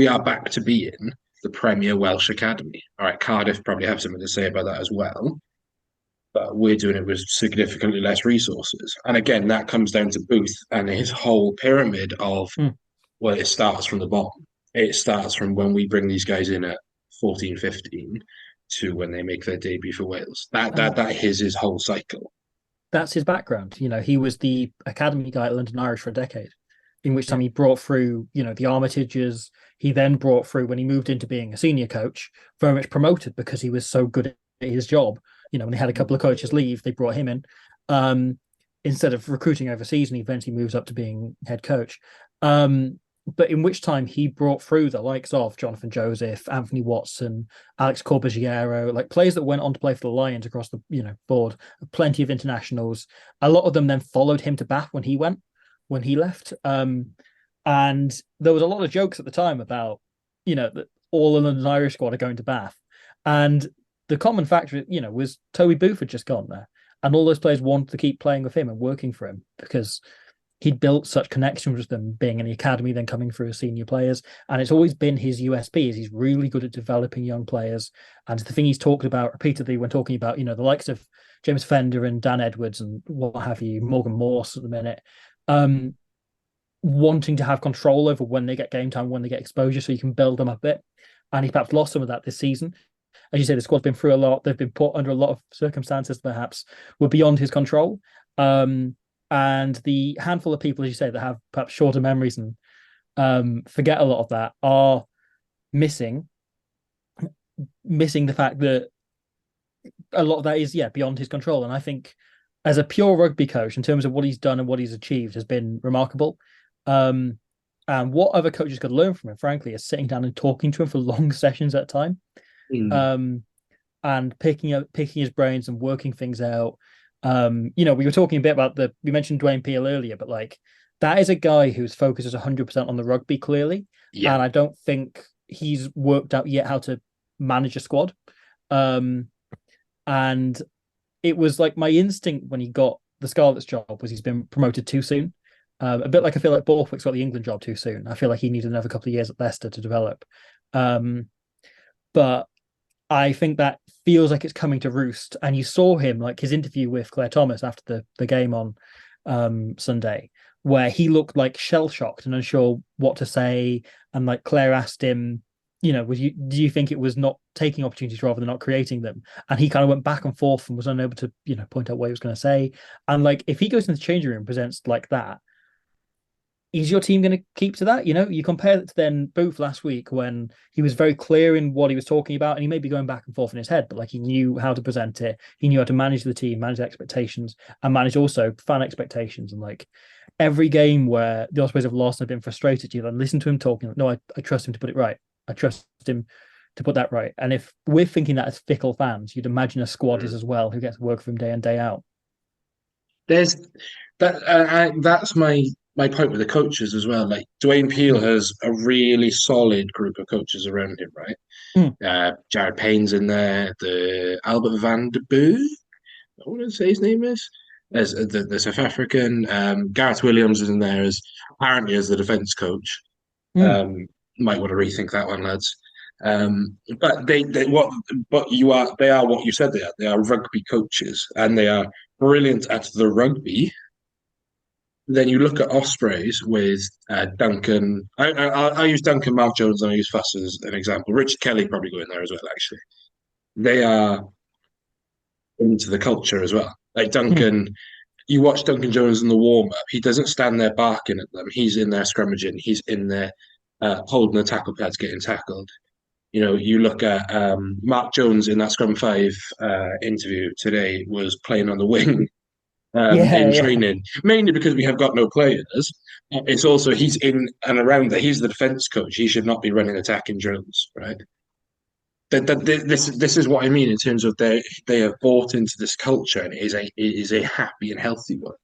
are back to being the premier Welsh academy. All right, Cardiff probably have something to say about that as well, but we're doing it with significantly less resources. And again, that comes down to Booth and his whole pyramid of, well, it starts from the bottom. it starts from when we bring these guys in at 14, 15 to when they make their debut for Wales. That is his whole cycle. That's his background. He was the academy guy at London Irish for a decade, in which time he brought through, the Armitages. He then brought through, when he moved into being a senior coach, very much promoted because he was so good at his job. When he had a couple of coaches leave, they brought him in instead of recruiting overseas, and he eventually moves up to being head coach. But in which time he brought through the likes of Jonathan Joseph, Anthony Watson, Alex Corbusiero, like players that went on to play for the Lions across the board, plenty of internationals. A lot of them then followed him to Bath when he left. And there was a lot of jokes at the time about, that all of the Irish squad are going to Bath. And the common factor, was Toby Booth had just gone there. And all those players wanted to keep playing with him and working for him because he'd built such connections with them, being in the academy, then coming through as senior players. And it's always been his USP, is he's really good at developing young players. And the thing he's talked about repeatedly when talking about, the likes of James Fender and Dan Edwards and what have you, Morgan Morse at the minute, wanting to have control over when they get game time, when they get exposure, so you can build them a bit. And he perhaps lost some of that this season. As you say, the squad's been through a lot. They've been put under a lot of circumstances perhaps were beyond his control. And the handful of people, as you say, that have perhaps shorter memories and forget a lot of that are missing the fact that a lot of that is, beyond his control. And I think as a pure rugby coach, in terms of what he's done and what he's achieved, has been remarkable. And what other coaches could learn from him, frankly, is sitting down and talking to him for long sessions at a time. And picking his brains and working things out. We were talking a bit about we mentioned Dwayne Peel earlier, but like that is a guy whose focus is 100% on the rugby, clearly. Yeah. And I don't think he's worked out yet how to manage a squad. And it was like my instinct when he got the Scarlets job was he's been promoted too soon. A bit like I feel like Borthwick's got the England job too soon. I feel like he needed another couple of years at Leicester to develop. But I think that feels like it's coming to roost. And you saw him, like his interview with Claire Thomas after the game on Sunday, where he looked like shell-shocked and unsure what to say. And like Claire asked him, do you think it was not taking opportunities rather than not creating them? And he kind of went back and forth and was unable to, point out what he was going to say. And like, if he goes into the changing room and presents like that, is your team going to keep to that? You compare it to then Booth last week when he was very clear in what he was talking about, and he may be going back and forth in his head, but like he knew how to present it. He knew how to manage the team, manage expectations, and manage also fan expectations. And like every game where the Ospreys have lost and have been frustrated, you then listen to him talking. No, I trust him to put it right. I trust him to put that right. And if we're thinking that as fickle fans, you'd imagine a squad is as well who gets to work for him day in, day out. There's that. That's my point with the coaches as well. Like Dwayne Peel has a really solid group of coaches around him, right? Jared Payne's in there. The Albert van der Boo, I want to say his name is. There's the South African. Gareth Williams is in there apparently as the defence coach. Might want to rethink that one, lads. But they are what you said they are. They are rugby coaches, and they are brilliant at the rugby. Then you look at Ospreys with Duncan. I use Duncan, Mark Jones, and I use Fuss as an example. Richard Kelly probably go in there as well, actually. They are into the culture as well. Like Duncan, you watch Duncan Jones in the warm-up, he doesn't stand there barking at them. He's in there scrummaging. He's in there holding the tackle pads, getting tackled. You look at Mark Jones in that Scrum 5 interview today was playing on the wing. In training, mainly because we have got no players. It's also he's in and around there. He's the defence coach. He should not be running attacking drills, right? This is what I mean in terms of they have bought into this culture, and it is a happy and healthy one.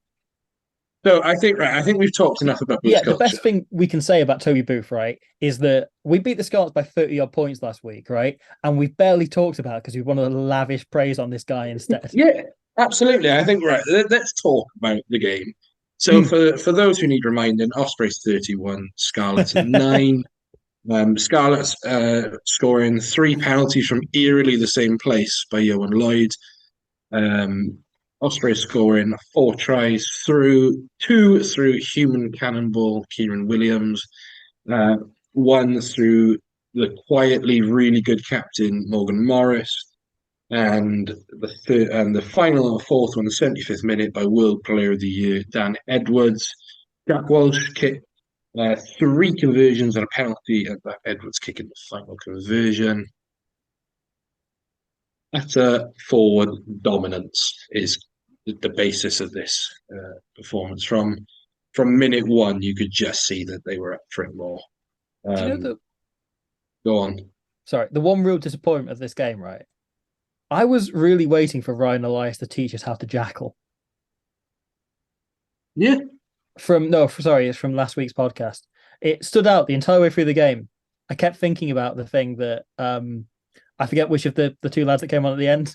So I think we've talked enough about Booth's culture. The best thing we can say about Toby Booth, right, is that we beat the Scots by 30 odd points last week, right? And we've barely talked about it because we wanted to lavish praise on this guy instead. Yeah. Absolutely. I think, right, let's talk about the game. So for those who need reminding, Ospreys 31, Scarlets 9. Scarlets scoring 3 penalties from eerily the same place by Yohan Lloyd. Ospreys scoring 4 tries through 2 through human cannonball, Kieran Williams. won through the quietly really good captain Morgan Morris, and the final and fourth one, the 75th minute, by World Player of the Year Dan Edwards. Jack Walsh kicked 3 conversions and a penalty, and Edwards kicking the final conversion. Utter forward dominance is the basis of this performance. From minute one, you could just see that they were up for it more. Do you know Go on. Sorry, the one real disappointment of this game, right? I was really waiting for Ryan Elias to teach us how to jackal. Yeah. It's from last week's podcast. It stood out the entire way through the game. I kept thinking about the thing that I forget which of the 2 lads that came on at the end.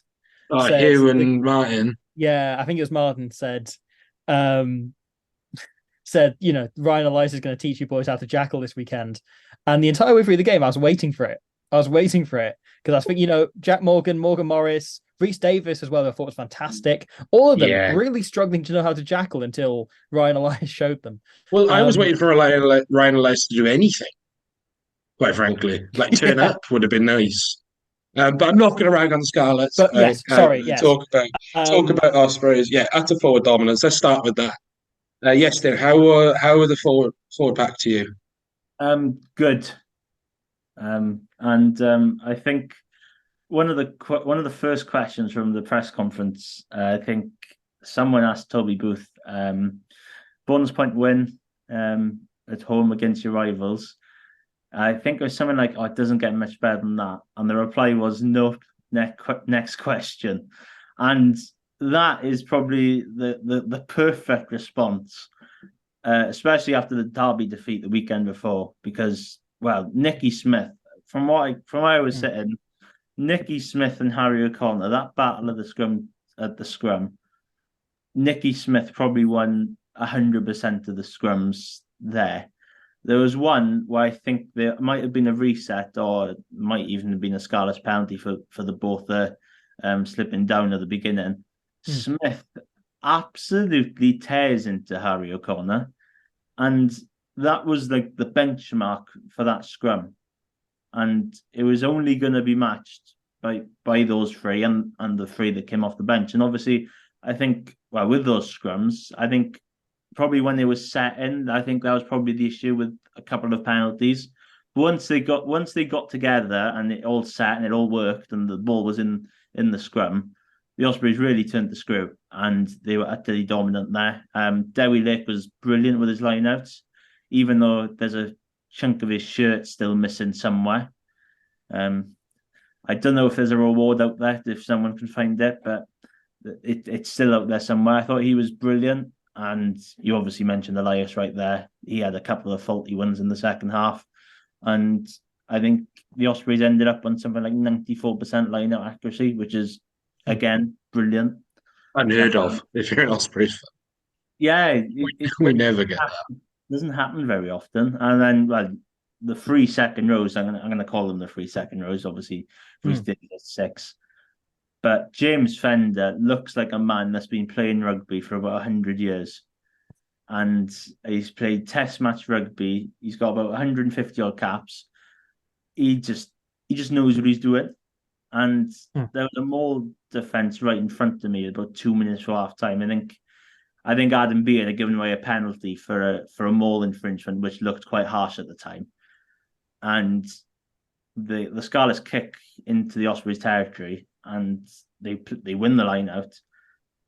Hugh and Martin. Yeah, I think it was Martin said, Ryan Elias is going to teach you boys how to jackal this weekend. And the entire way through the game, I was waiting for it because I was thinking, Jack Morgan, Morgan Morris, Rhys Davis as well, I thought was fantastic. All of them really struggling to know how to jackal until Ryan Elias showed them. Well, I was waiting for Ryan Elias to do anything, quite frankly. Like, turn up would have been nice. But I'm not going to rag on the Scarlets. But yes, yes. Talk about Ospreys. Yeah, utter forward dominance. Let's start with that. Yes, Dave, how are the forward pack to you? Good. I think one of the first questions from the press conference, I think someone asked Toby Booth, bonus point win at home against your rivals. I think it was something like, it doesn't get much better than that. And the reply was, nope, next question. And that is probably the perfect response, especially after the Derby defeat the weekend before, because, Nicky Smith, from where I was sitting, Nicky Smith and Harry O'Connor, that battle of the scrum, Nicky Smith probably won 100% of the scrums there. There was one where I think there might have been a reset, or it might even have been a Scarlets penalty for the both slipping down at the beginning. Smith absolutely tears into Harry O'Connor, and that was like the benchmark for that scrum. And it was only going to be matched by those 3 and the 3 that came off the bench. And obviously, I think, with those scrums, I think probably when they were set in, I think that was probably the issue with a couple of penalties. But once they got together and it all sat and it all worked and the ball was in the scrum, the Ospreys really turned the screw and they were utterly dominant there. Dewi Lake was brilliant with his lineouts, even though there's a chunk of his shirt still missing somewhere. I don't know if there's a reward out there if someone can find it, but it's still out there somewhere. I thought he was brilliant. And you obviously mentioned Elias right there. He had a couple of faulty ones in the second half. And I think the Ospreys ended up on something like 94% line-out accuracy, which is, again, brilliant. Unheard of, if you're an Ospreys fan. Yeah. We never get that. Doesn't happen very often. And then, the 3 second rows, I'm going to call them the 3 second rows, obviously. Rhys Davis 6. But James Fender looks like a man that's been playing rugby for about 100 years. And he's played test match rugby. He's got about 150 odd caps. He just knows what he's doing. And there was a Maul defence right in front of me about 2 minutes for half time. I think Adam Beard had given away a penalty for a Maul infringement, which looked quite harsh at the time. And the Scarlets kick into the Ospreys territory, and they win the line out,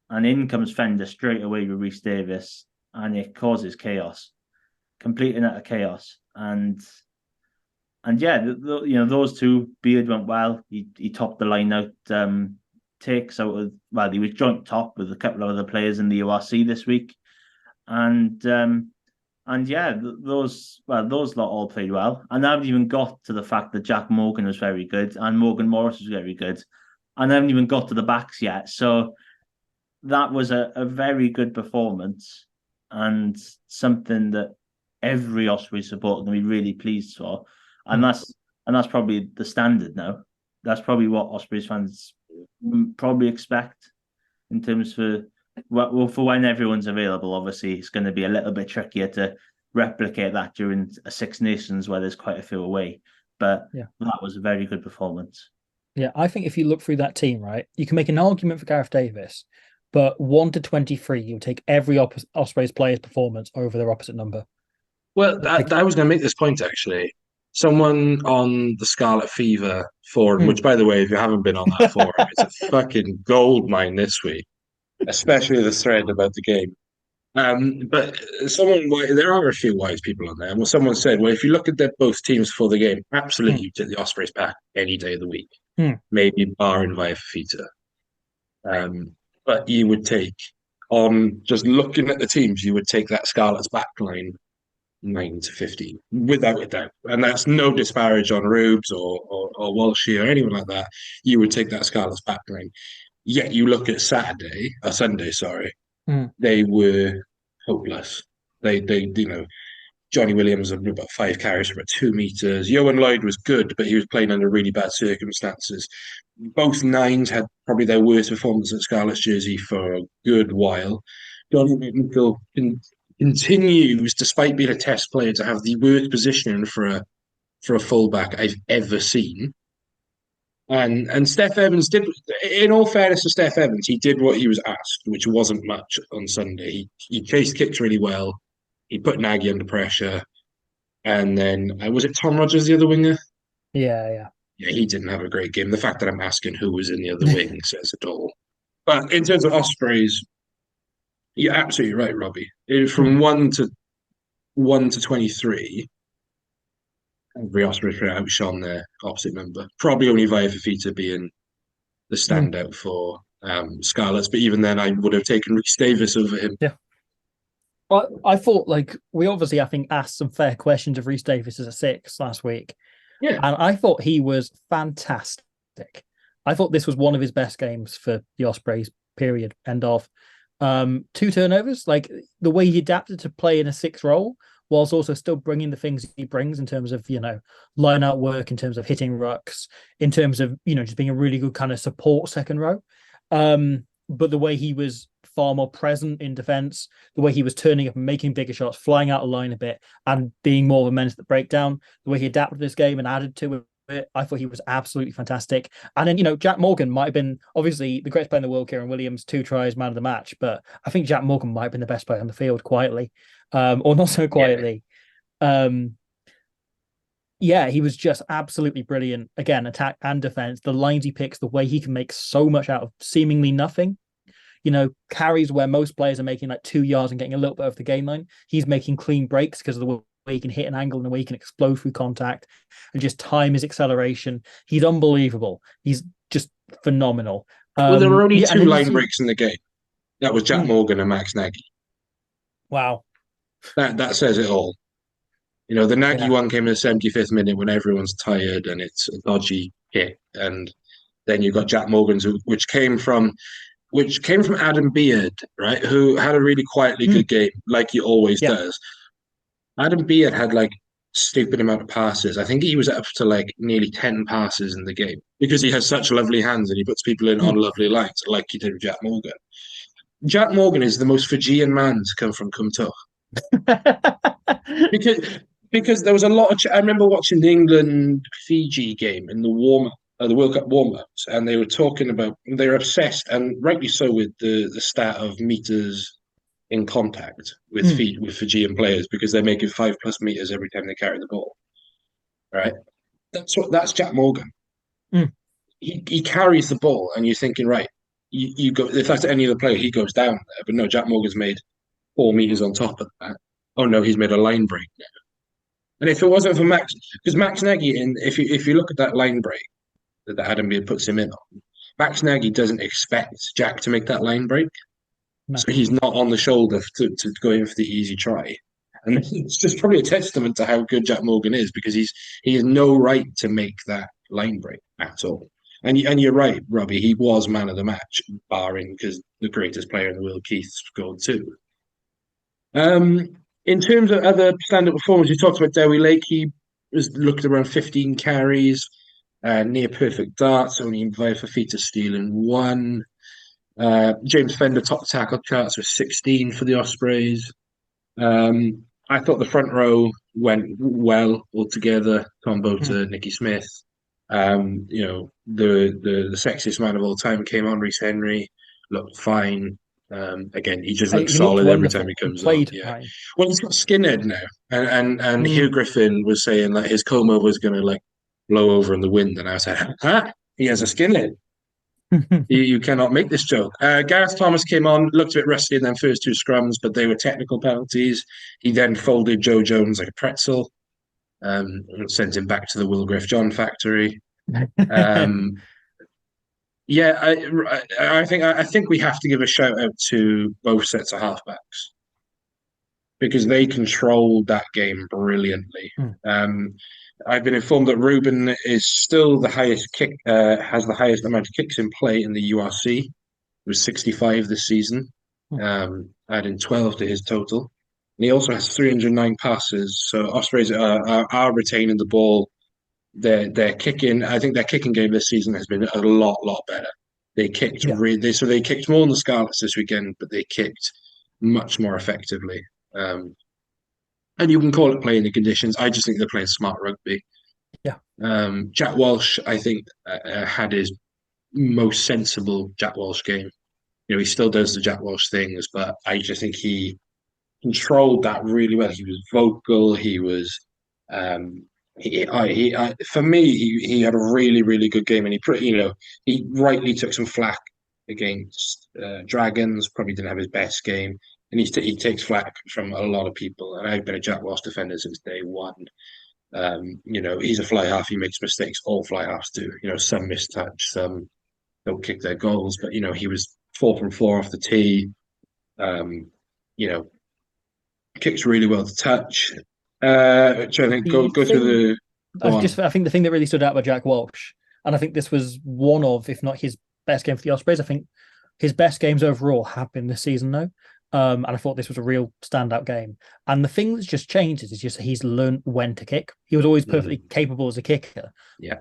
and in comes Fender straight away with Rhys Davis, and it causes chaos, complete and utter chaos. And those 2, Beard went well. He topped the line out takes out of, he was joint top with a couple of other players in the URC this week, those lot all played well. And I haven't even got to the fact that Jack Morgan was very good and Morgan Morris was very good. And I haven't even got to the backs yet. So that was a very good performance and something that every Osprey supporter can be really pleased for. And that's probably the standard now. That's probably what Ospreys fans probably expect in terms for when everyone's available. Obviously, it's going to be a little bit trickier to replicate that during a Six Nations where there's quite a few away. But that was a very good performance. Yeah, I think if you look through that team, right, you can make an argument for Gareth Davis, but 1 to 23, you'll take every Ospreys player's performance over their opposite number. Well, I was going to make this point, actually. Someone on the Scarlet Fever forum, which, by the way, if you haven't been on that forum, it's a fucking goldmine this week, especially the thread about the game. But there are a few wise people on there. Well, someone said, well, if you look at both teams for the game, absolutely you take the Ospreys back any day of the week, maybe barring via Fafita. But you would take, on just looking at the teams, you would take that Scarlet's backline 9 to 15, without a doubt. And that's no disparage on Rubes or Walshy or anyone like that. You would take that Scarlet's backline. Yet you look at Sunday, they were hopeless. They Johnny Williams had about 5 carries for about 2 meters. Ioan Lloyd was good, but he was playing under really bad circumstances. Both nines had probably their worst performance at Scarlet's jersey for a good while. Johnny McNichol continues, despite being a test player, to have the worst position for a fullback I've ever seen. And Steph Evans did, in all fairness to Steph Evans, he did what he was asked, which wasn't much on Sunday. He chased kicks really well. He put Nagy under pressure. And then, was it Tom Rogers, the other winger? Yeah, he didn't have a great game. The fact that I'm asking who was in the other wing says it all. But in terms of Ospreys, you're absolutely right, Robbie. From 1 to 23, every Ospreys player outshone their opposite number. Probably only via Fafita being the standout for Scarlets, but even then, I would have taken Rhys Davis over him. Yeah. Well, I thought, we obviously, I think, asked some fair questions of Rhys Davis as a 6 last week. Yeah. And I thought he was fantastic. I thought this was one of his best games for the Ospreys, period, end of. 2 turnovers, the way he adapted to play in a 6 role, whilst also still bringing the things he brings in terms of, line out work, in terms of hitting rucks, in terms of, just being a really good kind of support second row. But the way he was far more present in defence, the way he was turning up and making bigger shots, flying out of line a bit, and being more of a menace at the breakdown, the way he adapted this game and added to it, I thought he was absolutely fantastic. And then, Jack Morgan might have been, obviously, the greatest player in the world, Kieran Williams, 2 tries, man of the match, but I think Jack Morgan might have been the best player on the field quietly, or not so quietly. Yeah. He was just absolutely brilliant. Again, attack and defense, the lines he picks, the way he can make so much out of seemingly nothing. Carries where most players are making 2 yards and getting a little bit over the gain line. He's making clean breaks because of the way he can hit an angle and the way he can explode through contact and just time his acceleration. He's unbelievable. He's just phenomenal. Well, there were only 2 line breaks in the game. That was Jack Morgan and Max Nagy. Wow. That says it all. The Nagy one came in the 75th minute when everyone's tired and it's a dodgy hit. And then you've got Jack Morgan's, which came from Adam Beard, right? Who had a really quietly good game, like he always does. Adam Beard had stupid amount of passes. I think he was up to nearly 10 passes in the game because he has such lovely hands and he puts people in on lovely lines, like he did with Jack Morgan. Jack Morgan is the most Fijian man to come from Cwmtwch. because there was a lot of I remember watching the England-Fiji game in the World Cup warm-ups, and they were talking about, they're obsessed, and rightly so, with the stat of meters in contact with Fijian players, because they're making 5+ meters every time they carry the ball. Right? That's Jack Morgan. He carries the ball, and you're thinking, right, you go, if that's any other player, he goes down there. But no, Jack Morgan's made 4 meters on top of that. Oh no, he's made a line break now. And if it wasn't for Max, because Max Nagy, if you look at that line break that Adam Beard puts him in on, Max Nagy doesn't expect Jack to make that line break. No. So he's not on the shoulder to go in for the easy try. And it's just probably a testament to how good Jack Morgan is, because he has no right to make that line break at all. And you're right, Robbie, he was man of the match, barring because the greatest player in the world, Keith, scored 2. In terms of other stand-up performers, you talked about Dewi Lake. He was looked around 15 carries, near perfect darts, only via Fafita stealing 1. James Fender top tackle charts with 16 for the Ospreys. I thought the front row went well altogether. Tom Bota, Nicky Smith. The sexiest man of all time came on. Reece Henry looked fine. Again, he just looks He looked solid every wonderful. time he He comes on. played Yeah. fine. Well, he's got skinhead now, and Hugh Griffin was saying that his comb over was going to like blow over in the wind, and I said, "Huh? He has a skinhead. You cannot make this joke." Gareth Thomas came on, looked a bit rusty in them first two scrums, but they were technical penalties. He then folded Joe Jones like a pretzel, and sent him back to the Will Griff John factory. Um, yeah, I think we have to give a shout out to both sets of halfbacks because they controlled that game brilliantly. I've been informed that Ruben is still the highest has the highest amount of kicks in play in the URC. It was 65 this season, adding 12 to his total. And he also has 309 passes. So Ospreys are retaining the ball. Their kicking, I think their kicking game this season has been a lot better. They kicked they kicked more than the Scarlets this weekend, but they kicked much more effectively. And you can call it playing the conditions. I just think they're playing smart rugby. Yeah. Jack Walsh, I think, had his most sensible Jack Walsh game. He still does the Jack Walsh things, but I just think he controlled that really well. He was vocal. He was, for me, he had a really good game, and he rightly took some flack against Dragons. Probably didn't have his best game. And he takes flack from a lot of people. And I've been a Jack Walsh defender since day one. He's a fly half. He makes mistakes. All fly halves do. Some mistouch, some don't kick their goals. But he was 4 from 4 off the tee. Kicks really well to touch. Which I think go through the. I think the thing that really stood out about Jack Walsh, and I think this was one of, if not his best game for the Ospreys. I think his best games overall have been this season, though. And I thought this was a real standout game. And the thing that's just changed is just he's learned when to kick. He was always perfectly capable as a kicker. Yeah.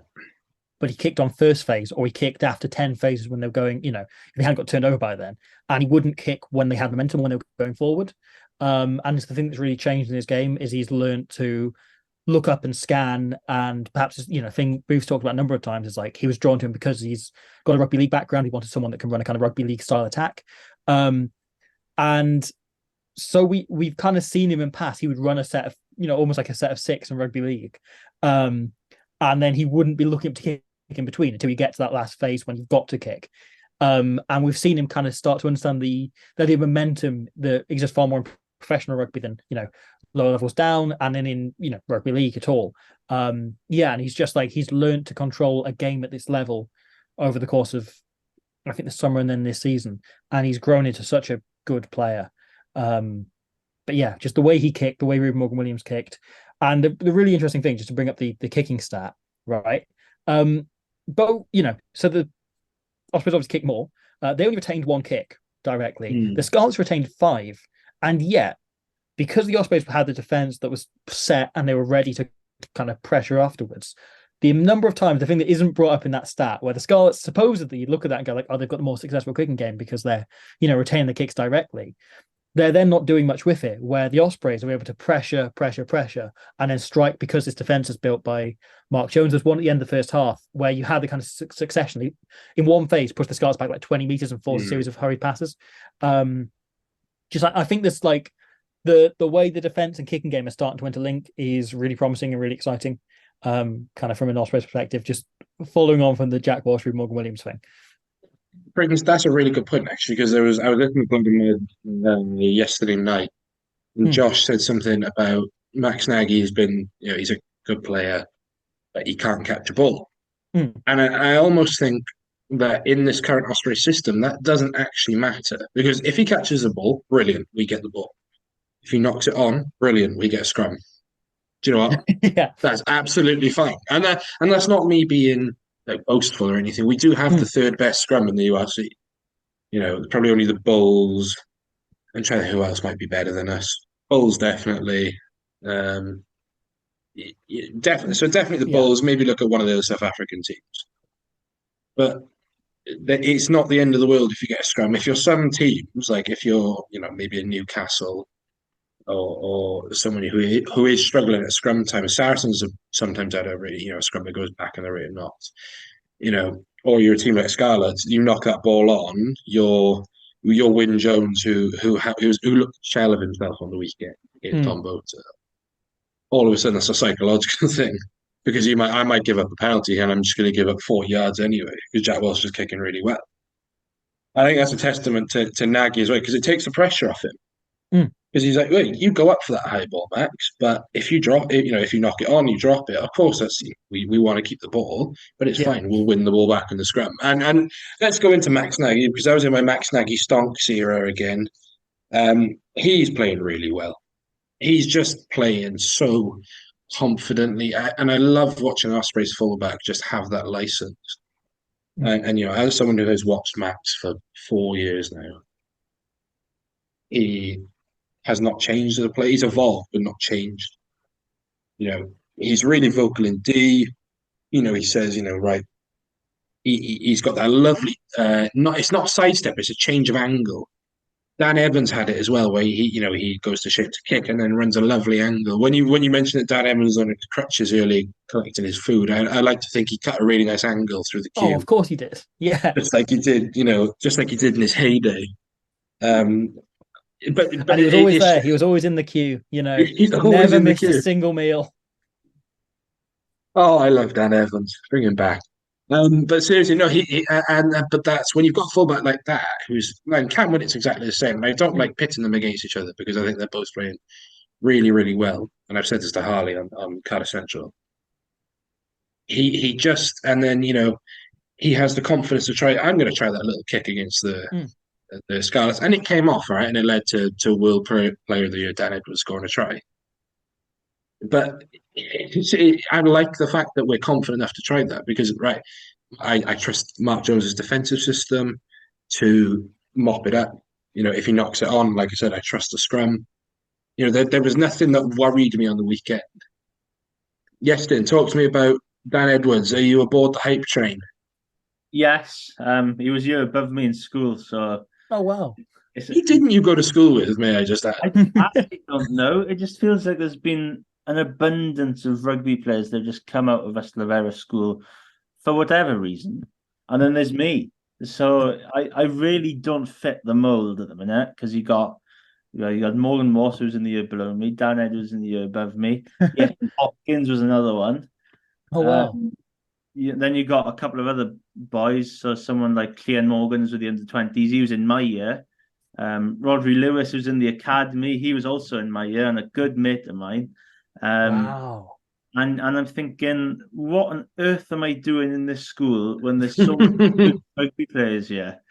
But he kicked on first phase, or he kicked after 10 phases when they were going, if they hadn't got turned over by then. And he wouldn't kick when they had momentum, when they were going forward. And it's the thing that's really changed in his game is he's learned to look up and scan, and perhaps thing Booth's talked about a number of times is like he was drawn to him because he's got a rugby league background. He wanted someone that can run a kind of rugby league style attack. And so we've kind of seen him in past. He would run a set of, almost like a set of 6 in rugby league. And then he wouldn't be looking to kick in between until you get to that last phase when you've got to kick. And we've seen him kind of start to understand the momentum that exists far more in professional rugby than, lower levels down and then in, rugby league at all. And he's just like, he's learned to control a game at this level over the course of, I think, the summer and then this season. And he's grown into such a good player. But yeah, just the way he kicked, the way Ruben Morgan-Williams kicked. And the really interesting thing, just to bring up the kicking stat, right? But, so the Ospreys obviously kicked more. They only retained 1 kick directly. The Scarlets retained 5. And yet, because the Ospreys had the defence that was set and they were ready to kind of pressure afterwards, the number of times, the thing that isn't brought up in that stat, where the Scarlets supposedly look at that and go like, oh, they've got the more successful kicking game because they're, retaining the kicks directly. They're then not doing much with it, where the Ospreys are able to pressure, and then strike because this defence is built by Mark Jones. There's one at the end of the first half where you had the kind of succession. In one phase, push the Scarlets back like 20 metres and force a series of hurried passes. I think this like the way the defence and kicking game are starting to interlink is really promising and really exciting. Kind of from an Ospreys perspective, just following on from the Jack Walsh, Morgan-Williams thing. That's a really good point, actually, because I was listening to Blundell yesterday night, and Josh said something about Max Nagy has been, he's a good player, but he can't catch a ball. And I almost think that in this current Osprey system, that doesn't actually matter, because if he catches the ball, brilliant, we get the ball. If he knocks it on, brilliant, we get a scrum. Do you know what? Yeah, that's absolutely fine, and that's not me being like boastful or anything. We do have the 3rd best scrum in the URC. Probably only the Bulls. I'm trying to think who else might be better than us. Bulls definitely. Definitely. So definitely the Bulls. Maybe look at one of the South African teams. But it's not the end of the world if you get a scrum. If you're some teams, like if you're maybe a Newcastle or someone who is struggling at scrum time. Saracens have sometimes had a scrum that goes back and they're written knots. Or you're a team like Scarlets, you knock that ball on, you're Wyn Jones who looked a shell of himself on the weekend against Tom Boter. All of a sudden, that's a psychological thing because I might give up a penalty and I'm just going to give up 40 yards anyway because Jack Welsh is kicking really well. I think that's a testament to Nagy as well because it takes the pressure off him. Because he's like, wait, you go up for that high ball, Max, but if you drop it, if you knock it on, you drop it. Of course, we want to keep the ball, but it's fine. We'll win the ball back in the scrum. And let's go into Max Nagy because I was in my Max Nagy stonks era again. He's playing really well. He's just playing so confidently, and I love watching Ospreys fullback just have that license. And as someone who has watched Max for 4 years now, he has not changed as a player. He's evolved, but not changed. He's really vocal in D. He says, right. He's got that lovely. It's not sidestep. It's a change of angle. Dan Evans had it as well, where he goes to shape to kick and then runs a lovely angle. When you mentioned that Dan Evans was on his crutches early collecting his food, I like to think he cut a really nice angle through the queue. Oh, of course he did. Yeah, just like he did, just like he did in his heyday. But he was always there. He was always in the queue. He never missed a single meal. Oh, I love Dan Evans. Bring him back. But seriously, no. But that's when you've got a fullback like that, who's like Cam Winnett's exactly the same. And I don't like pitting them against each other because I think they're both playing really, really well. And I've said this to Harley on Cardiff Central. He just he has the confidence to try. I'm going to try that little kick against the Scarlets, and it came off, right? And it led to World Player of the Year, Dan Edwards scoring a try. But I like the fact that we're confident enough to try that because, right, I trust Mark Jones's defensive system to mop it up. If he knocks it on, like I said, I trust the scrum. There was nothing that worried me on the weekend. Iestyn, talk to me about Dan Edwards. Are you aboard the hype train? Yes, he was a year above me in school, so. Oh wow! Who didn't you go to school with? May I just add? I actually don't know. It just feels like there's been an abundance of rugby players that have just come out of Ystalyfera school for whatever reason, and then there's me. So I really don't fit the mold at the minute because you got Morgan Morse who's in the year below me, Dan Edwards in the year above me, Hopkins was another one. Oh wow! Then you got a couple of other boys. So someone like Clean Morgans with the under-20s, he was in my year. Rodri Lewis, who's in the academy, he was also in my year and a good mate of mine. Wow. And I'm thinking, what on earth am I doing in this school when there's so many good rugby players here?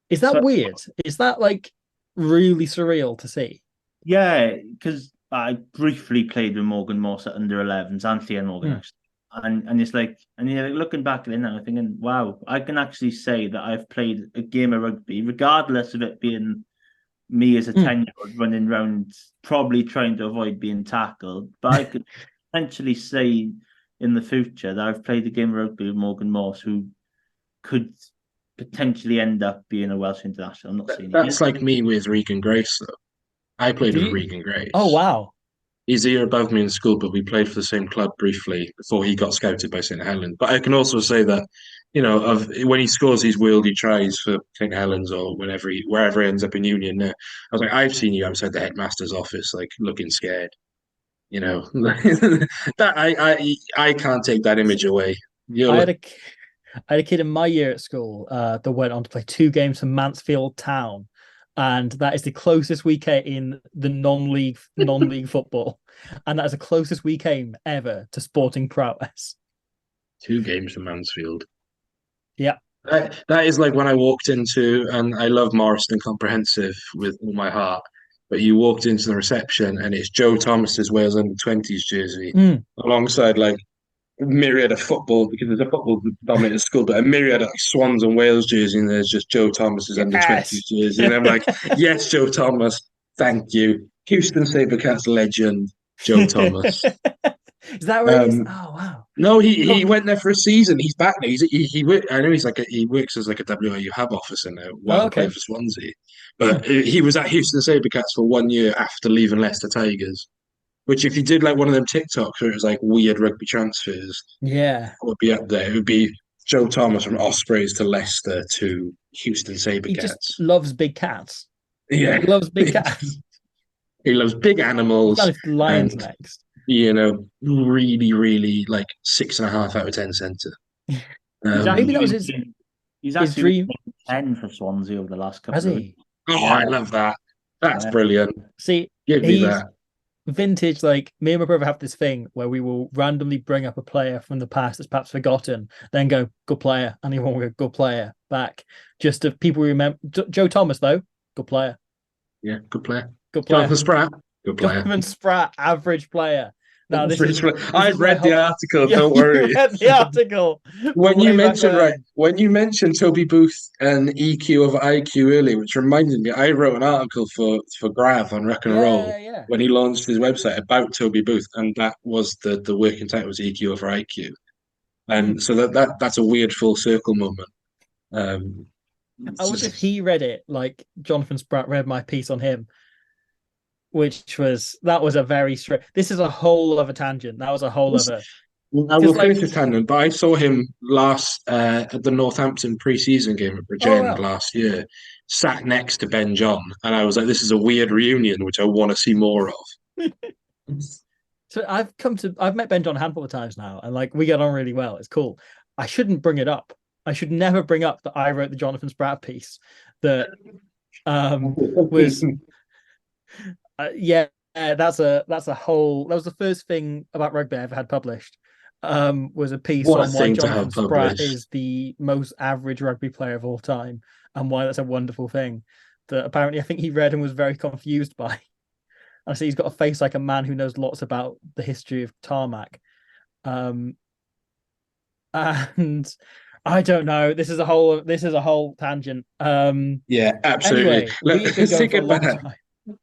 Is that weird? Is that like really surreal to see? Yeah, because I briefly played with Morgan Morse at under 11s and Clean Morgan actually. And it's like, and you're looking back at it now, thinking, wow, I can actually say that I've played a game of rugby, regardless of it being me as a 10-year-old running around, probably trying to avoid being tackled. But I could potentially say in the future that I've played a game of rugby with Morgan Morse, who could potentially end up being a Welsh international. I'm not saying that's like me with Regan Grace, though. I played with Regan Grace. Oh, wow. He's a year above me in school, but we played for the same club briefly before he got scouted by St Helens. But I can also say that, when he scores these wieldy tries for St Helens or wherever he ends up in Union, I was like, I've seen you outside the headmaster's office, like looking scared. That I can't take that image away. I had a kid in my year at school that went on to play 2 games for Mansfield Town. And that is the closest we came in the non-league football. And that is the closest we came ever to sporting prowess. 2 games for Mansfield. Yeah. That is like when I walked into, and I love Morriston Comprehensive with all my heart, but you walked into the reception and it's Joe Thomas's Wales under-20s jersey alongside like a myriad of football, because there's a football dominated school, but a myriad of like Swans and Wales jersey, and there's just Joe Thomas's under-20s jersey. And I'm like, yes, Joe Thomas, thank you. Houston Sabercats legend, Joe Thomas. Is that where he is? Um, Oh wow. no, he went there for a season. He's back now. I know he works as like a WIU hub officer now Oh, while playing okay. for Swansea. But he was at Houston Sabercats for 1 year after leaving Leicester Tigers. Which, if you did like one of them TikToks where it was like weird rugby transfers, Yeah. would be up there. It would be Joe Thomas from Ospreys to Leicester to Houston He just Sabercats. loves big cats. Yeah, He loves big cats. he loves big He's animals got his lions and next. really, really like 6.5 out of 10 centre. Maybe that was He's his actually dream. been 10 for Swansea over the last couple Has of he? weeks. Oh, I love that. That's Yeah. brilliant. See, Give me he's that. vintage. Like me and my brother have this thing where we will randomly bring up a player from the past that's perhaps forgotten, then go good player, and he won't go good player back. Just to people remember. Joe Thomas though, good player. Yeah, good player. Good player. Jonathan Spratt, good player. Jonathan Spratt, average player. Now this is. I've read the article. Yeah, Don't worry. You read the article. When you Way back mentioned when. when you mentioned Toby Booth and EQ over IQ earlier, which reminded me, I wrote an article for Grav on Rock and Roll Yeah. when he launched his website about Toby Booth, and that was the working title was EQ over IQ, and so that's a weird full circle moment. I wonder if he read it like Jonathan Spratt read my piece on him, that was a very straight. This is a whole other tangent. That was a whole other. I will finish this tangent, but I saw him last at the Northampton pre-season game at Bridgend last year, sat next to Ben John, and I was like, "This is a weird reunion, which I want to see more of." So I've met Ben John a handful of times now, and like we get on really well. It's cool. I shouldn't bring it up. I should never bring up that I wrote the Jonathan Spratt piece that was. That was the first thing about rugby I ever had published. Was a piece on why Jonathan Spratt is the most average rugby player of all time, and why that's a wonderful thing that apparently I think he read and was very confused by. I see he's got a face like a man who knows lots about the history of tarmac. And I don't know. This is a whole tangent. Yeah, absolutely. Anyway, Let's take it back.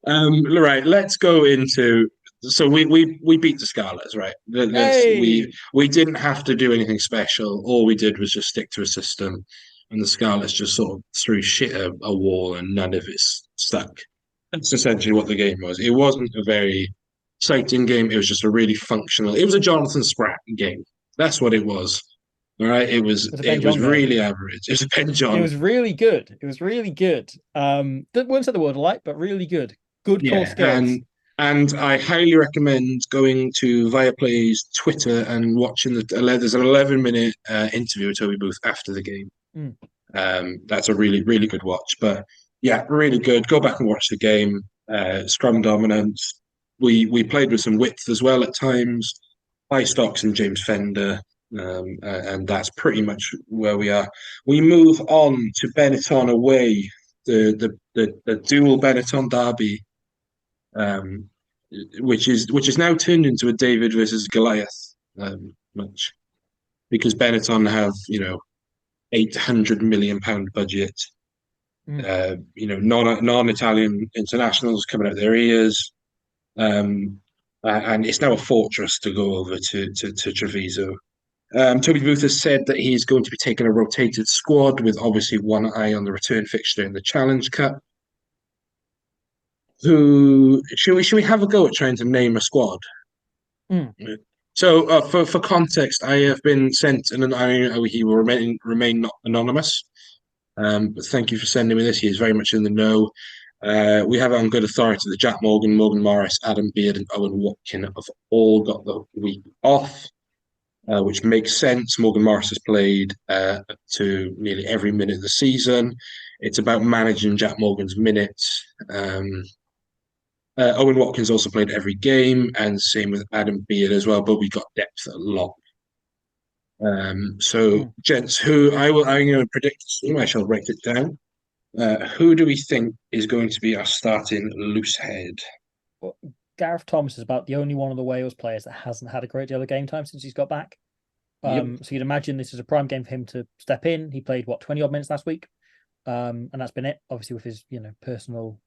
Right, let's go into. So we beat the Scarlets, right? We didn't have to do anything special. All we did was just stick to a system, and the Scarlets just sort of threw shit at a wall, and none of it stuck. That's essentially what the game was. It wasn't a very exciting game. It was just a really functional. It was a Jonathan Spratt game. That's what it was. All right. It was really average. It was a Ben John. It was really good. Wouldn't say the word alike, but really good. Good core skills. And I highly recommend going to Viaplay's Twitter and watching there's an 11-minute interview with Toby Booth after the game. That's a really, really good watch. But yeah, really good. Go back and watch the game. Scrum dominance. We played with some width as well at times. High Stocks and James Fender. And that's pretty much where we are. We move on to Benetton away, the dual Benetton derby, which is now turned into a David versus Goliath match, because Benetton have £800 million budget. Non-Italian internationals coming out their ears, and it's now a fortress to go over to Treviso. Toby Booth has said that he's going to be taking a rotated squad with obviously one eye on the return fixture in the Challenge Cup. Should we have a go at trying to name a squad? So for context, I have been sent he will remain not anonymous. But thank you for sending me this. He is very much in the know. We have it on good authority that Jack Morgan, Morris, Adam Beard, and Owen Watkin have all got the week off. Which makes sense. Morgan Morris has played to nearly every minute of the season. It's about managing Jack Morgan's minutes. Owen Watkins also played every game, and same with Adam Beard as well, but we got depth a lot. Gents, I'm going to predict the team. I shall write it down. Who do we think is going to be our starting loose head? Well, Gareth Thomas is about the only one of the Wales players that hasn't had a great deal of game time since he's got back. So you'd imagine this is a prime game for him to step in. He played 20 odd minutes last week, and that's been it. Obviously with his personal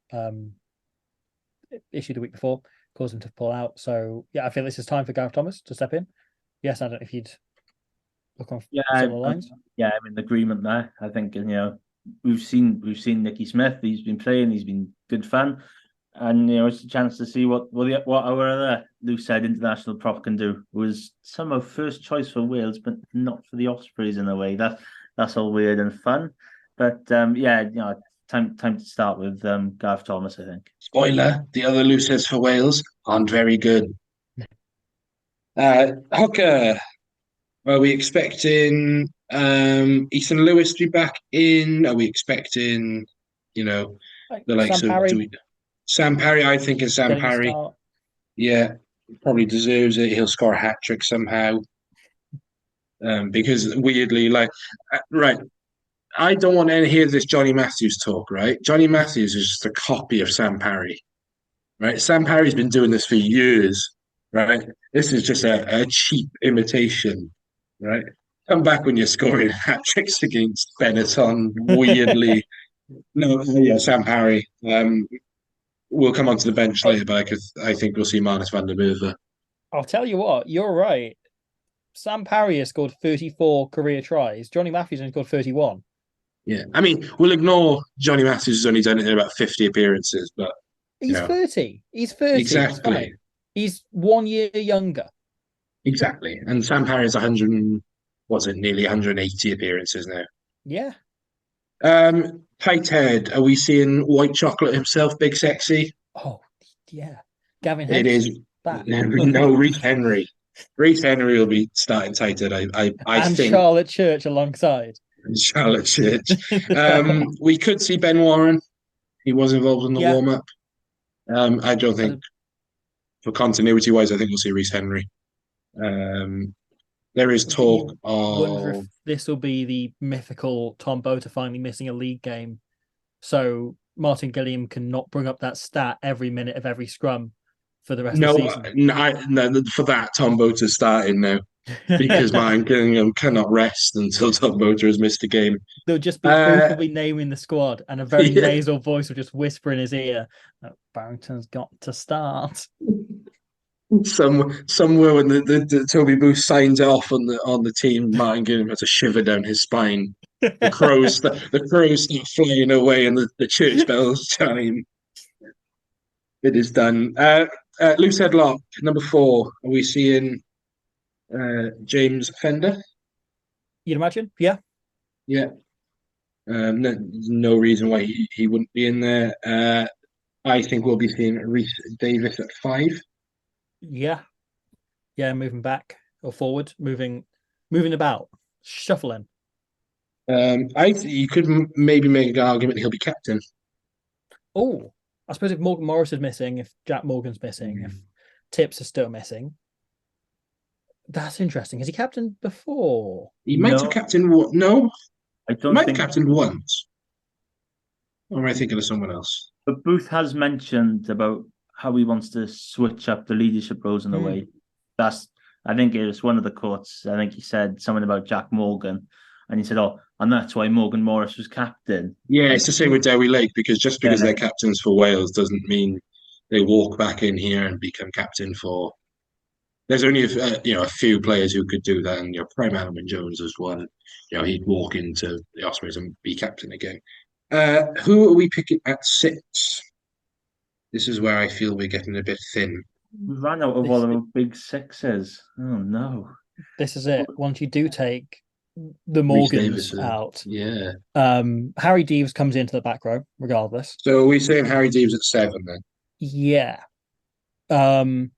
issue the week before caused him to pull out. So yeah, I feel this is time for Gareth Thomas to step in. Yes, I don't know if you'd look on similar lines. Yeah, I'm in agreement there. I think we've seen Nicky Smith. He's been playing. He's been good fun, and it's a chance to see what our other loose-head international prop can do. It was somehow first choice for Wales, but not for the Ospreys in a way. That's all weird and fun. But time to start with Gareth Thomas, I think. Spoiler: the other loose-heads for Wales aren't very good. Hooker. Are we expecting Ethan Lewis to be back in? Are we expecting, the likes Sam of Parry? Sam Parry? I think is Sam Getting a Parry. start. Yeah, probably deserves it. He'll score a hat trick somehow. Because weirdly, right, I don't want to hear this Johnny Matthews talk. Right, Johnny Matthews is just a copy of Sam Parry. Right, Sam Parry's been doing this for years. Right, this is just a cheap imitation. Right, come back when you're scoring hat tricks against Benetton. Weirdly, no, yeah, Sam Parry. We'll come onto the bench later, but I think we'll see Marnus van der Merwe. I'll tell you what, you're right. Sam Parry has scored 34 career tries. Johnny Matthews has scored 31. Yeah, I mean, we'll ignore Johnny Matthews has only done it in about 50 appearances, but He's 30. He's 30. exactly. He's 1 year younger. Exactly. And Sam Parry's 100, nearly 180 appearances now. Yeah. Tight head. Are we seeing White Chocolate himself, Big Sexy? Oh, yeah. Gavin It Henson is. back. No, Reece Henry. Reece Henry will be starting tight head, I and think. Charlotte Church alongside. Charlotte Church. We could see Ben Warren. He was involved in the warm-up. I don't think, for continuity-wise, I think we'll see Reece Henry. There is talk of... I wonder if this will be the mythical Tom Boter finally missing a league game, so Martin Gilliam can not bring up that stat every minute of every scrum for the rest of the season. No, for that, Tom Boter's starting now, because Martin Gilliam cannot rest until Tom Boter has missed a game. There'll just be proof will be naming the squad, and a very nasal voice will just whisper in his ear, Barrington's got to start. Somewhere when the Toby Booth signs off on the team, Martin Gilliam has a shiver down his spine. The crows start flying away, and the church bells chime. It is done. Loose headlock number 4. Are we seeing James Fender? You'd imagine, yeah. No reason why he wouldn't be in there. I think we'll be seeing Rhys Davies at 5. Yeah, moving back or forward, moving about, shuffling. You could maybe make an argument he'll be captain. Oh, I suppose if Morgan Morris is missing, if Jack Morgan's missing, if Tips is still missing, that's interesting. Has he captained before? He might have captained. No, I don't. He might have captained once. Or am I thinking of someone else? But Booth has mentioned about how he wants to switch up the leadership roles in a way. I think it was one of the quotes. I think he said something about Jack Morgan, and he said, and that's why Morgan Morris was captain. Yeah, it's the same with Dewi Lake, because just because they're captains for Wales doesn't mean they walk back in here and become captain for... There's only a few players who could do that, and Prime Alman Jones was one. He'd walk into the Ospreys and be captain again. Who are we picking at 6? This is where I feel we're getting a bit thin. We ran out of all of our big 6s. Oh, no. This is it. Once you do take the Morgans out. Yeah. Harry Deeves comes into the back row, regardless. So are we saying Harry Deeves at 7 then? Yeah. And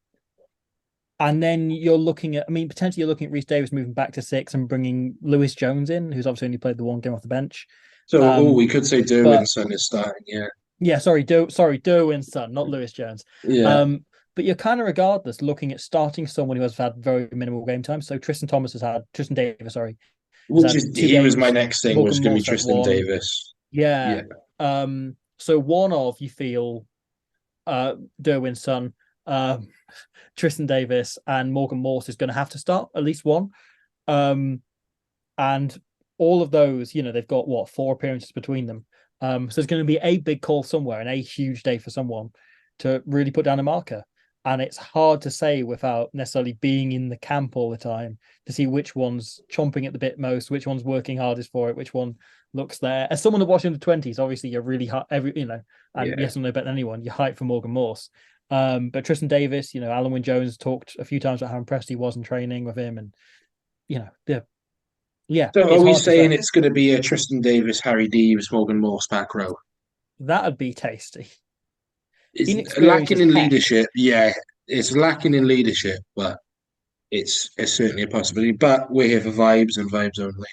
then you're looking at, potentially you're looking at Rhys Davies moving back to 6 and bringing Lewis Jones in, who's obviously only played the one game off the bench. So we could say Derwin's son is starting, yeah. Yeah, Derwin's son, not Lewis Jones. Yeah. But you're kind of regardless looking at starting someone who has had very minimal game time. So Tristan Davis, sorry. He was my next thing, was going to be Tristan Davis. Yeah. So one of, you feel, Derwin's son, Tristan Davis and Morgan Morse is going to have to start, at least one. And all of those, they've got, 4 appearances between them. So there's going to be a big call somewhere and a huge day for someone. to really put down a marker. And it's hard to say without necessarily being in the camp all the time to see which one's chomping at the bit most, which one's working hardest for it, which one looks there. As someone who watched in the 20s, obviously you're really high, and yes, I know better than anyone, you're hyped for Morgan Morse. But Tristan Davis, Alan Wynne Jones talked a few times about how impressed he was in training with him, and So are we saying it's going to be a Tristan Davis, Harry Deeves, Morgan Morse back row? That'd be tasty. It's lacking in leadership. Yeah, it's lacking in leadership, but it's certainly a possibility. But we're here for vibes and vibes only.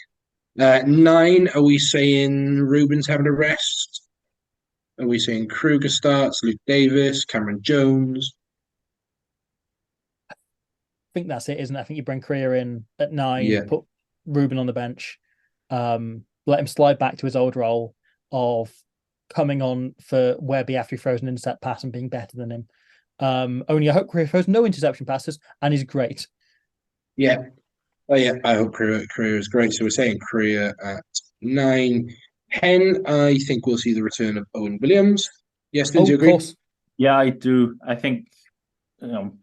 9, are we saying Ruben's having a rest? Are we saying Kruger starts, Luke Davis, Cameron Jones? I think that's it, isn't it? I think you bring Krier in at 9, put Ruben on the bench, let him slide back to his old role of coming on for Webby after he throws an intercept pass and being better than him. Only I hope Krier throws no interception passes and is great. Yeah. Oh, yeah. I hope Krier is great. So we're saying Krier at 9. 10, I think we'll see the return of Owen Williams. Yes, do you agree? Of course. Yeah, I do. I think,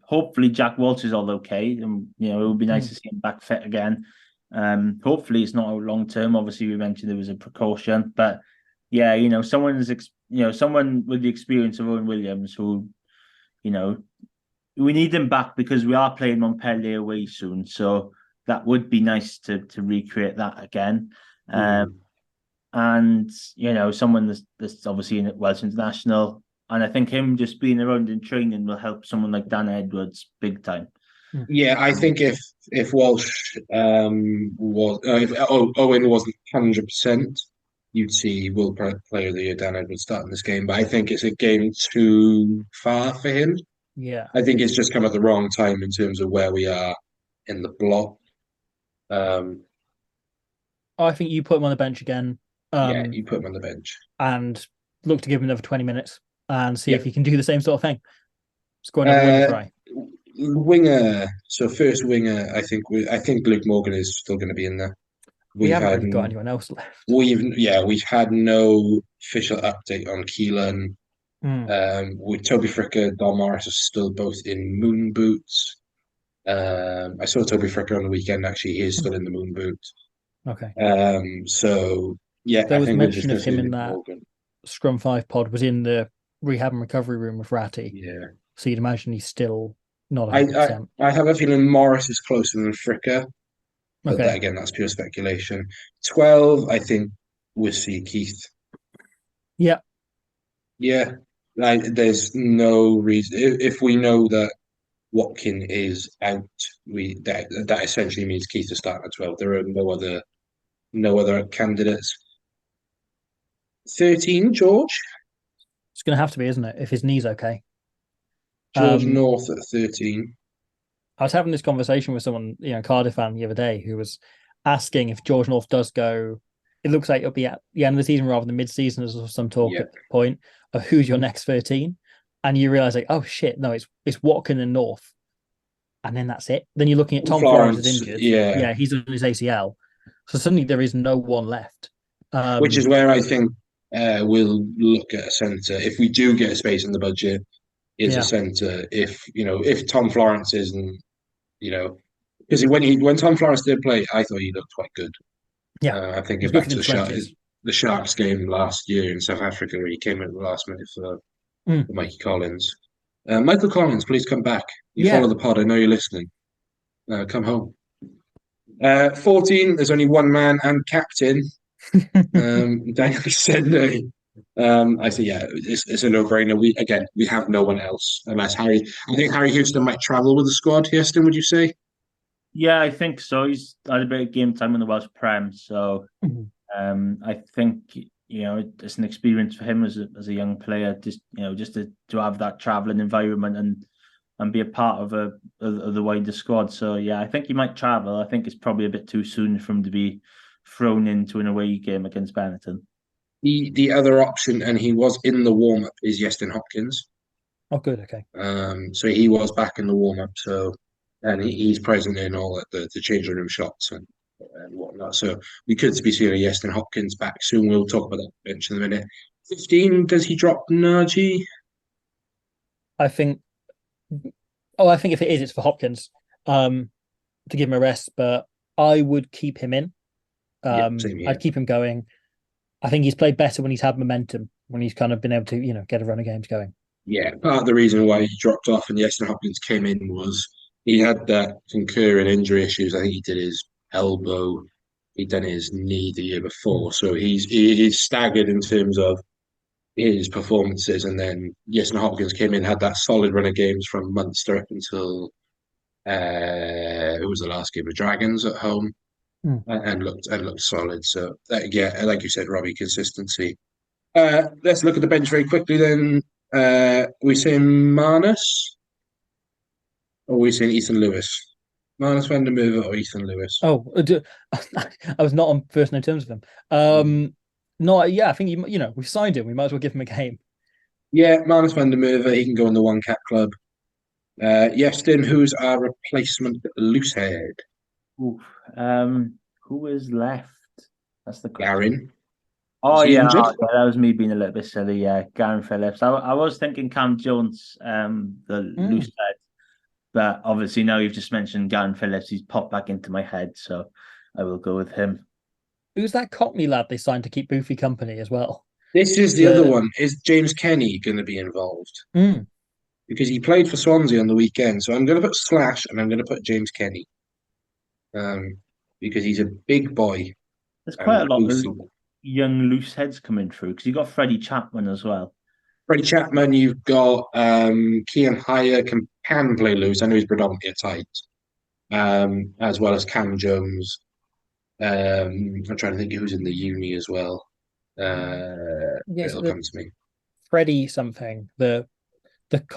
hopefully Jack Walsh is all okay. And, it would be nice to see him back fit again. Hopefully it's not a long term. Obviously, we mentioned there was a precaution, but yeah, someone with the experience of Owen Williams who, we need him back because we are playing Montpellier away soon. So that would be nice to recreate that again. And, someone that's obviously in Welsh International. And I think him just being around in training will help someone like Dan Edwards big time. Yeah, I think if Walsh if Owen wasn't 100%, you'd see World Player of the Year Dan Edwards starting this game. But I think it's a game too far for him. Yeah, I think it's just come at the wrong time in terms of where we are in the block. I think you put him on the bench again. You put him on the bench and look to give him another 20 minutes and see if he can do the same sort of thing. Score another win try. Winger. So first winger, I think Luke Morgan is still going to be in there. We haven't really got anyone else left. We've had no official update on Keelan. With Toby Fricker, Don Morris are still both in moon boots. I saw Toby Fricker on the weekend. Actually, he is still in the moon boot. Okay. So yeah, there was mention of him in that Scrum 5 pod was in the rehab and recovery room with Ratty. Yeah. So you'd imagine he's still not 100%. I have a feeling Morris is closer than Fricker. But Okay. again, that's pure speculation. 12, I think we'll see Keith. Yeah. Yeah. There's no reason. If we know that Watkin is out, that essentially means Keith is starting at 12. There are no other candidates. 13, George? It's going to have to be, isn't it? If his knee's okay. George North at 13. I was having this conversation with someone, Cardiff fan the other day, who was asking if George North does go. It looks like it'll be at the end of the season rather than mid-season. There's some talk at the point of who's your next 13, and you realise oh shit, no, it's Watkin and North, and then that's it. Then you're looking at Tom Florence is injured. Yeah, he's on his ACL, so suddenly there is no one left. Which is where I think we'll look at a centre if we do get a space in the budget. Is a centre if Tom Florence isn't, because when Tom Florence did play, I thought he looked quite good. Yeah, I think back to the Sharks game last year in South Africa where he came in at the last minute for Mikey Collins. Michael Collins, please come back. You follow the pod. I know you're listening. Come home. 14. There's only one man and captain. Daniel Sende. I say it's a no-brainer. We have no one else unless Harry. I think Harry Houston might travel with the squad. Houston, would you say? Yeah, I think so. He's had a bit of game time in the Welsh Prem, so I think it's an experience for him as a young player, just to have that travelling environment and be a part of the wider squad. So yeah, I think he might travel. I think it's probably a bit too soon for him to be thrown into an away game against Benetton. The other option, and he was in the warm-up, is Iestyn Hopkins. Oh, good. Okay. So he was back in the warm-up. And he's present in all the changing room shots and whatnot. So we could be seeing a Iestyn Hopkins back soon. We'll talk about that bench in a minute. 15, does he drop Naji? I think. Oh, I think if it is, it's for Hopkins to give him a rest. But I would keep him in. Same here. I'd keep him going. I think he's played better when he's had momentum, when he's kind of been able to, get a run of games going. Yeah, part of the reason why he dropped off and Yeston Hopkins came in was he had that concurrent injury issues. I think he did his elbow, he'd done his knee the year before, so he's staggered in terms of his performances. And then Yeston Hopkins came in, had that solid run of games from Munster up until it was the last game of Dragons at home, and looked solid. So yeah, like you said, Robbie, consistency. Let's look at the bench very quickly then. We saying Marnus, or we saying Ethan Lewis? Marnus van der Merwe or Ethan Lewis? Oh, I was not on first no terms with him. No, yeah, I think we've signed him. We might as well give him a game. Yeah, Marnus van der Merwe, he can go in the one cap club. Yestin, who's our replacement loosehead? Oof. Who is left? That's the question. Garin. Oh Is he yeah, injured? that was me being a little bit silly. Yeah, Garen Phillips. I was thinking Cam Jones, the loose head, but obviously now you've just mentioned Garen Phillips. He's popped back into my head, so I will go with him. Who's that Cockney lad they signed to keep Boofy company as well? This is the other one. Is James Kenny going to be involved? Because he played for Swansea on the weekend. So I'm going to put Slash and I'm going to put James Kenny. Because he's a big boy. There's quite a lot of young loose heads coming through because you've got Freddie Chapman as well. Freddie Chapman, you've got Kean Hire can play loose. I know he's predominantly a tight. As well as Cam Jones. I'm trying to think who's in the uni as well. It'll come to me. Freddie something, the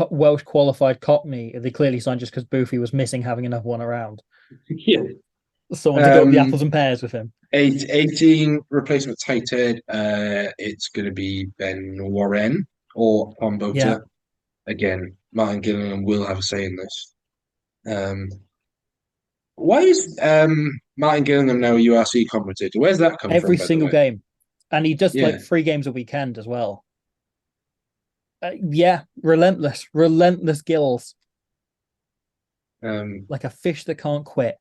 Welsh qualified Cockney, they clearly signed just because Boofy was missing having another one around. Yeah. Someone to go with the apples and pears with him. 18 replacement tight head. It's going to be Ben Warren or Pombota. Yeah. Again, Martin Gillingham will have a say in this. Why is Martin Gillingham now a URC commentator? Where's that coming from? Every single game. And he does Yeah. 3 games a weekend as well. Yeah, relentless gills. Like a fish that can't quit.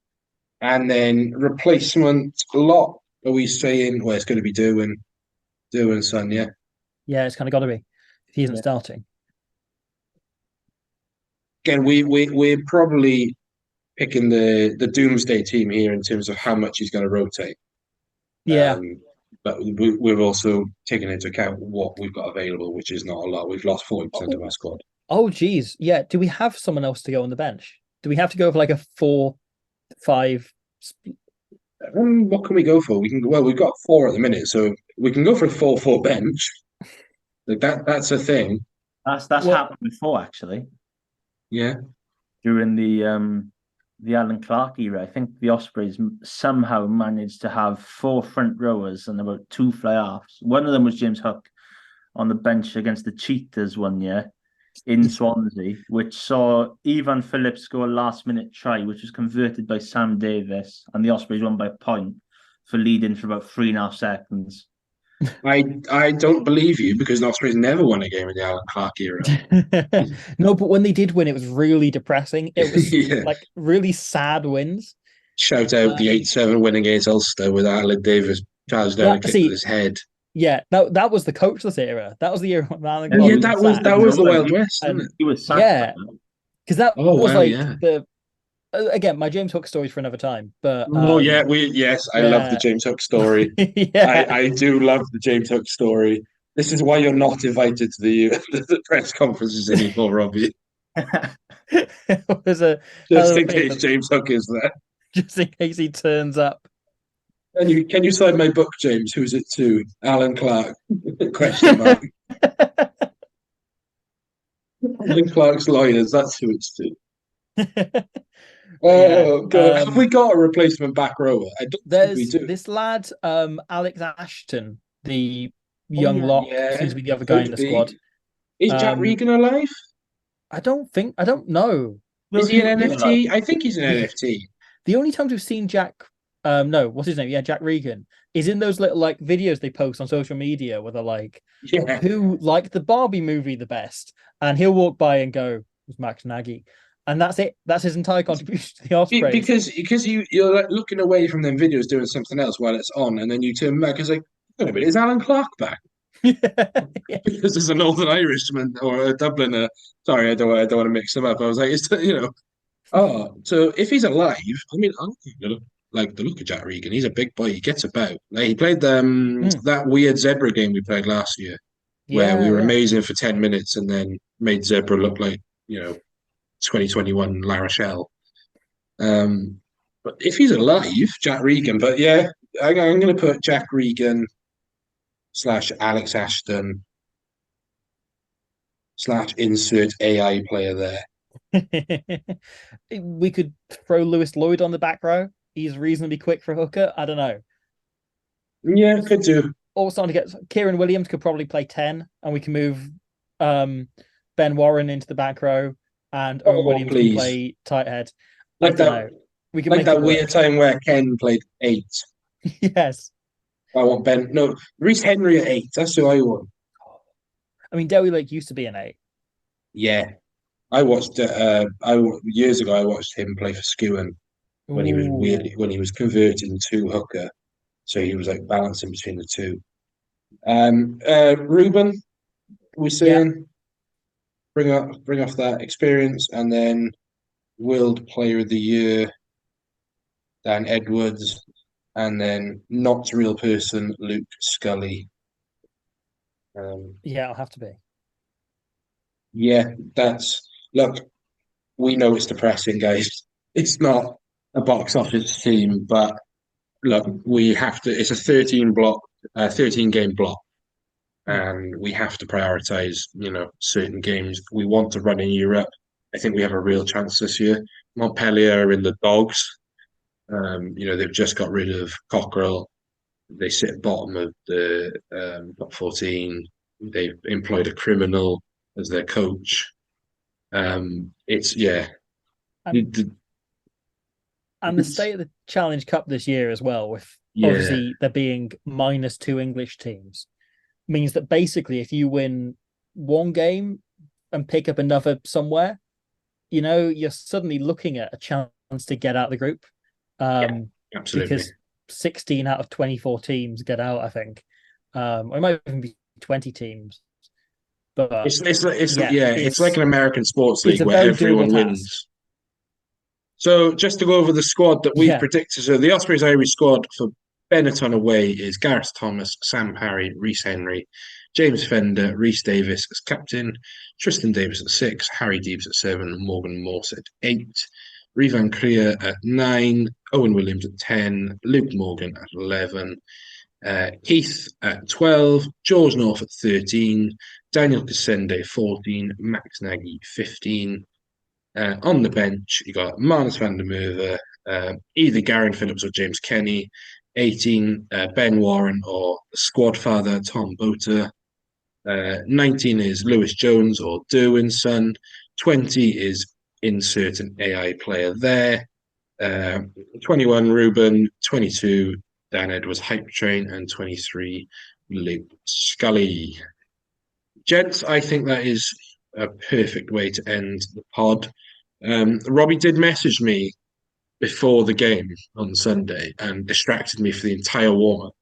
And then replacement lot. Are we saying? Well, it's going to be Derwin son, yeah. Yeah, it's kind of got to be if he isn't starting. Again, we're probably picking the doomsday team here in terms of how much he's going to rotate. Yeah. But we've also taken into account what we've got available, which is not a lot. We've lost 40% of our squad. Oh, geez. Yeah. Do we have someone else to go on the bench? Do we have to go for like a 4-5? What can we go for? We've got 4 at the minute, so we can go for a 4-4 bench. Like that's a thing. That's happened before, actually. Yeah. During the Alan Clark era, I think the Ospreys somehow managed to have 4 front rowers and about 2 fly-halves. One of them was James Hook on the bench against the Cheetahs one year in Swansea, which saw Ivan Phillips score a last-minute try, which was converted by Sam Davis, and the Ospreys won by a point for leading for about 3.5 seconds. I don't believe you because the Ospreys never won a game in the Alan Clark era. No, but when they did win, it was really depressing. It was like really sad wins. Shout out the 8-7 win against Ulster with Alan Davis charged down a kick with his head. Yeah, that was the coachless era. That was the era when Alan Clark that was the Wild West, wasn't it? He was sad. Yeah, because that was the again, my James Hook story for another time. But I love the James Hook story. Yeah. I do love the James Hook story. This is why you're not invited to the press conferences anymore, Robbie. It was just in case James Hook is there. Just in case he turns up. Can you sign my book, James? Who's it to? Alan Clark? Question mark. Alan Clark's lawyers. That's who it's to. Oh God! Have we got a replacement back rower? I don't think we do. This lad, Alex Ashton, the young lock, seems to be the other guy in the squad. Is Jack Regan alive? I don't know. Is he an NFT? I think he's an NFT. The only times we've seen Jack no, what's his name? Yeah, Jack Regan is in those little like videos they post on social media where they're like, who liked the Barbie movie the best? And he'll walk by and go, it was Max Nagy. And that's it. That's his entire contribution to the Ospreys. Because you're like looking away from them videos doing something else while it's on, and then you turn back. It's like, wait a minute, is Alan Clark back? Yeah. Because there's a Northern Irishman or a Dubliner. Sorry, I don't want to mix them up. I was like, oh, so if he's alive, I mean, I don't like the look of Jack Regan. He's a big boy. He gets about. Like, he played that weird Zebra game we played last year, where we were amazing for 10 minutes and then made Zebra look like 2021 La Rochelle. But if he's alive, Jack Regan. But yeah, I'm going to put Jack Regan / Alex Ashton / insert AI player there. We could throw Lewis Lloyd on the back row. He's reasonably quick for a hooker. I don't know. Yeah, could do. All starting to get Kieran Williams could probably play 10, and we can move Ben Warren into the back row, and Owen Williams can play tight head. Like that. We can make that weird time where Ken played 8. Yes. I want Ben. No, Reece Henry at 8. That's who I want. I mean, Dewi Lake used to be an 8. Yeah, I watched. Years ago, I watched him play for Skewen when he was converting to hooker, so he was like balancing between the two. Ruben, we're saying bring off that experience, and then World Player of the Year, Dan Edwards. And then not real person, Luke Scully. Yeah, it'll have to be. Yeah, look, we know it's depressing, guys. It's not a box office team, but look, we have to. It's a 13 game block, and we have to prioritize, certain games. We want to run in Europe. I think we have a real chance this year. Montpellier are in the dogs. They've just got rid of Cockrell. They sit bottom of the top 14. They've employed a criminal as their coach. And the state of the Challenge Cup this year as well, with obviously there being -2 English teams, means that basically if you win one game and pick up another somewhere, you're suddenly looking at a chance to get out of the group. Absolutely. Because 16 out of 24 teams get out, I think. Or it might even be 20 teams. But it's like an American sports league where everyone wins. So just to go over the squad that we've predicted. So the Ospreys Irish squad for Benetton away is Gareth Thomas, Sam Parry, Reece Henry, James Fender, Rhys Davis as captain, Tristan Davis at 6, Harry Deebs at 7, Morgan Morse at 8, Rivan Kriya at 9, Owen Williams at 10, Luke Morgan at 11, Keith at 12, George North at 13, Daniel Kasende 14, Max Nagy 15. On the bench, you got Marnus van der Merwe, either Garen Phillips or James Kenny, 18, Ben Warren or squad father Tom Boter, 19 is Lewis Jones or Derwin's son, 20 is insert an AI player there. 21 Ruben, 22 Dan Edwards Hype Train, and 23 Luke Scully. Gents, I think that is a perfect way to end the pod. Robbie did message me before the game on Sunday and distracted me for the entire warm-up,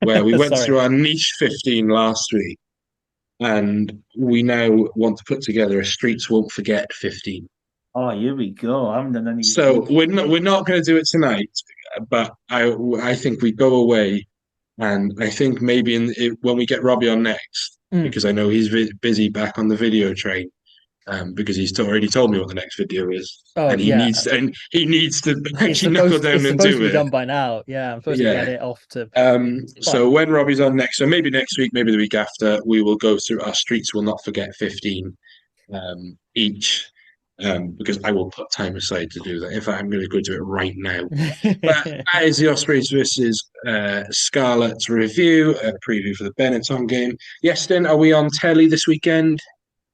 where we went through our niche 15 last week, and we now want to put together a Streets Won't Forget 15. Oh, here we go. I haven't done any. So we're not going to do it tonight, but I think we go away, and I think maybe when we get Robbie on next, because I know he's busy back on the video train, because he's already told me what the next video is, and he needs to actually knuckle down and do it. It's supposed to be done by now. Yeah, I'm supposed to get it off to. So when Robbie's on next, so maybe next week, maybe the week after, we will go through our Streets Will Not Forget 15 each. Because I will put time aside to do that. In fact, I'm going to go do it right now. But that is the Ospreys versus Scarlets review, a preview for the Benetton game. Iestyn, are we on telly this weekend?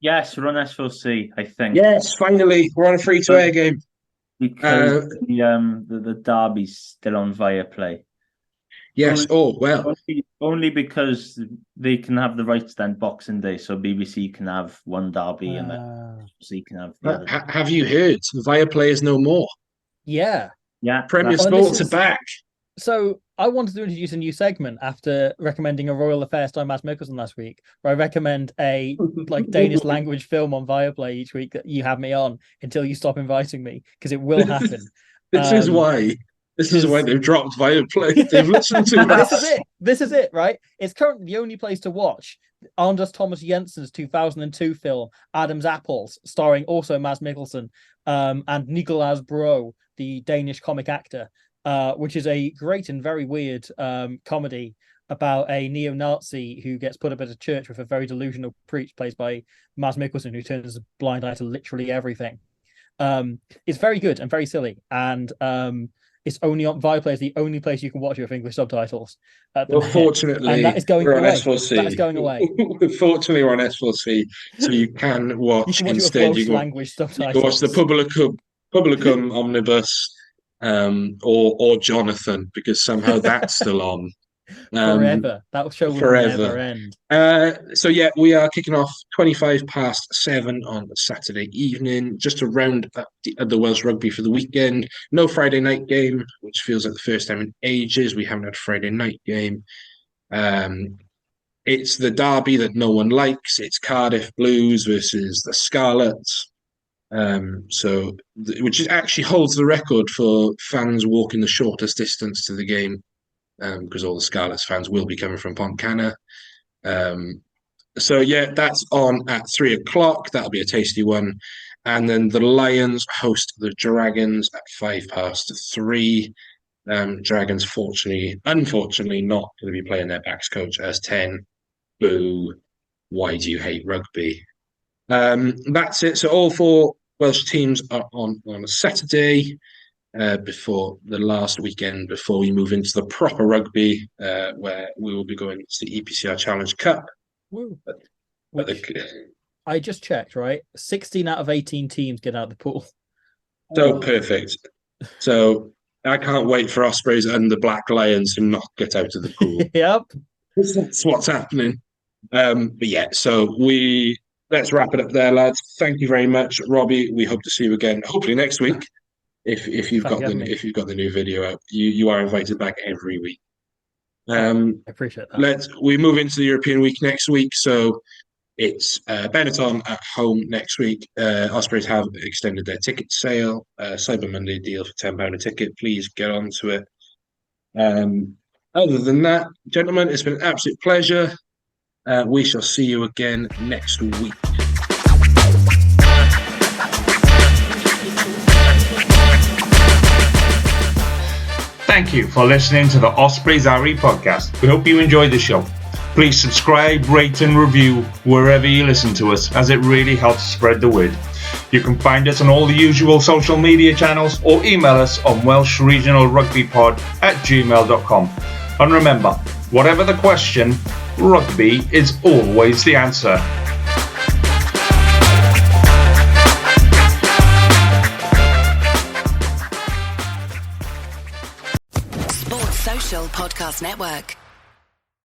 Yes, we're on SVC, I think. Yes, finally. We're on a free-to-air game. Because the derby's still on Viaplay. Yes. Only because they can have the rights then Boxing Day, so BBC can have one derby and then BBC can have the other. Have you heard? Viaplay is no more. Yeah. Premier Sports are back. So I wanted to introduce a new segment after recommending a Royal Affair starring Mads Mikkelsen last week, where I recommend a Danish language film on Viaplay each week that you have me on until you stop inviting me, because it will happen. This is why they've dropped Viaplay. They've listened to us. This is it, right? It's currently the only place to watch Anders Thomas Jensen's 2002 film Adam's Apples, starring also Mads Mikkelsen and Nicolas Bro, the Danish comic actor. Which is a great and very weird comedy about a neo-Nazi who gets put up at a church with a very delusional priest played by Mads Mikkelsen, who turns a blind eye to literally everything. It's very good and very silly, and it's only on Viaplay. Is the only place you can watch it with English subtitles. Fortunately, and that is going we're away. on S4C. That is going away. Fortunately, we're on S4C, so you can watch instead. You can language subtitles. You can watch the Publicum Omnibus. Or Jonathan, because somehow that's still on forever. That show will never end. So yeah, we are kicking off 7:25 on Saturday evening, just to round up the Welsh rugby for the weekend. No Friday night game, which feels like the first time in ages we haven't had a Friday night game. It's the derby that no one likes. It's Cardiff Blues versus the Scarlets. Which actually holds the record for fans walking the shortest distance to the game, because all the Scarlets fans will be coming from Pontcanna. So yeah, that's on at 3:00. That'll be a tasty one. And then the Lions host the Dragons at 3:05. Dragons, unfortunately, not going to be playing their backs coach as 10. Boo! Why do you hate rugby? That's it. So all four Welsh teams are on a Saturday before the last weekend, before we move into the proper rugby, where we will be going to the EPCR Challenge Cup. I just checked, right? 16 out of 18 teams get out of the pool. So perfect. So I can't wait for Ospreys and the Black Lions to not get out of the pool. Yep. That's what's happening. But yeah, so let's wrap it up there, lads. Thank you very much, Robbie. We hope to see you again, hopefully next week. If you've got the new video out, you are invited back every week. I appreciate that. We move into the European week next week, so it's Benetton at home next week. Ospreys have extended their ticket sale, Cyber Monday deal for £10 a ticket. Please get onto it. Other than that, gentlemen, it's been an absolute pleasure. We shall see you again next week. Thank you for listening to the Ospreys Ari podcast. We hope you enjoyed the show. Please subscribe, rate and review wherever you listen to us, as it really helps spread the word. You can find us on all the usual social media channels or email us on welshregionalrugbypod@gmail.com. And remember, whatever the question, rugby is always the answer. Sports Social Podcast Network.